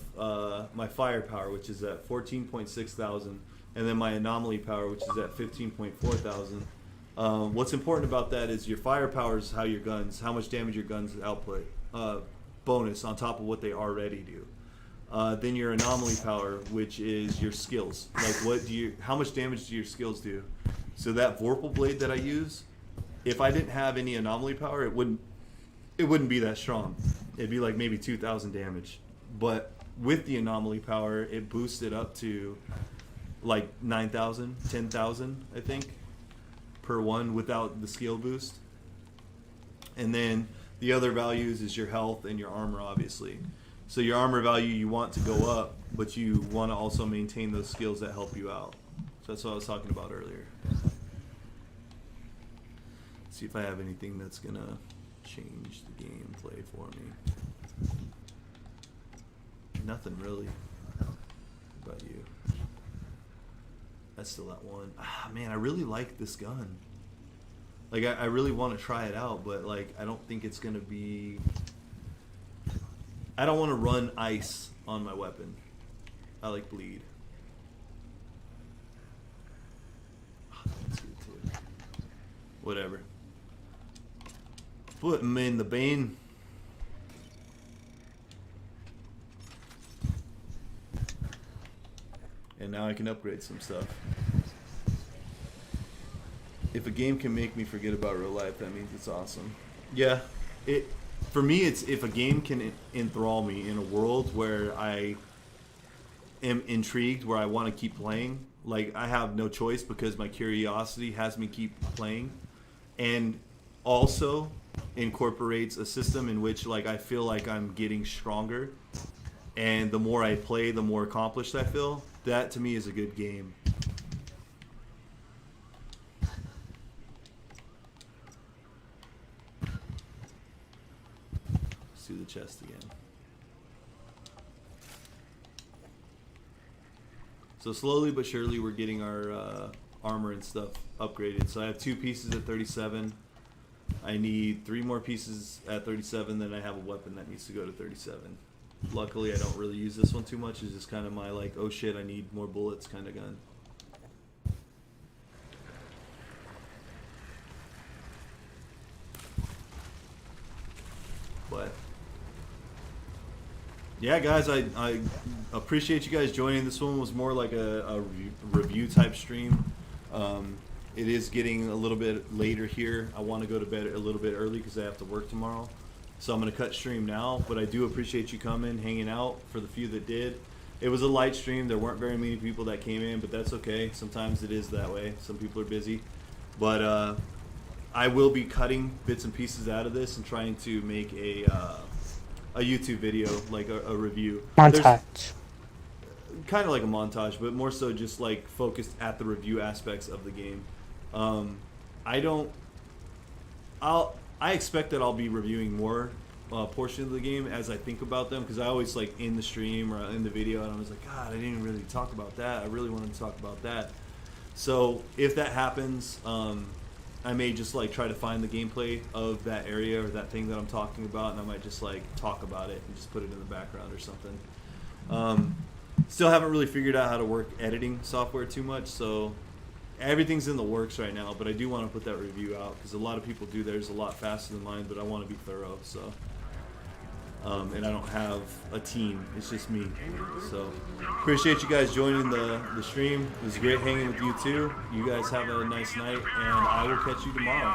my firepower, which is at 14.6 thousand, and then my anomaly power, which is at 15.4 thousand. What's important about that is your firepower is how much damage your guns output, bonus on top of what they already do. Then your anomaly power, which is your skills. Like how much damage do your skills do? So that Vorpal blade that I use, if I didn't have any anomaly power, it wouldn't be that strong. It'd be like maybe 2,000 damage. But with the anomaly power, it boosts it up to like 9,000, 10,000, I think, per one without the skill boost. And then the other values is your health and your armor, obviously. So your armor value you want to go up, but you want to also maintain those skills that help you out. So that's what I was talking about earlier. Let's see if I have anything that's gonna change the gameplay for me. Nothing really. What about you? That's still that one. Man, I really like this gun. Like, I really want to try it out, but like, I don't think it's gonna be. I don't want to run ice on my weapon. I like bleed. That's good too. Whatever. Put him in the Bane. And now I can upgrade some stuff. If a game can make me forget about real life, that means it's awesome. Yeah, for me, it's if a game can enthrall me in a world where I am intrigued, where I want to keep playing. Like, I have no choice because my curiosity has me keep playing, and also incorporates a system in which, like, I feel like I'm getting stronger, and the more I play, the more accomplished I feel. That to me is a good game. Let's do the chest again. So slowly but surely we're getting our armor and stuff upgraded. So I have 2 pieces at 37. I need 3 more pieces at 37, then I have a weapon that needs to go to 37. Luckily I don't really use this one too much. It's just kind of my like, oh shit, I need more bullets kind of gun. But yeah, guys, I appreciate you guys joining. This one was more like a review type stream. It is getting a little bit later here. I want to go to bed a little bit early because I have to work tomorrow. So I'm going to cut stream now. But I do appreciate you coming, hanging out for the few that did. It was a light stream. There weren't very many people that came in, but that's okay. Sometimes it is that way. Some people are busy. But I will be cutting bits and pieces out of this and trying to make a YouTube video, like a review. Montage. Kind of like a montage, but more so just like focused at the review aspects of the game. I expect that I'll be reviewing more portions of the game as I think about them, because I always like in the stream or in the video and I was like, God, I didn't really talk about that. I really wanted to talk about that. So if that happens, I may just like try to find the gameplay of that area or that thing that I'm talking about, and I might just like talk about it and just put it in the background or something. Still haven't really figured out how to work editing software too much, so everything's in the works right now, but I do want to put that review out because a lot of people do theirs a lot faster than mine, but I want to be thorough. So and I don't have a team, it's just me. So appreciate you guys joining the stream. It was great hanging with you too. You guys have a nice night, and I will catch you tomorrow.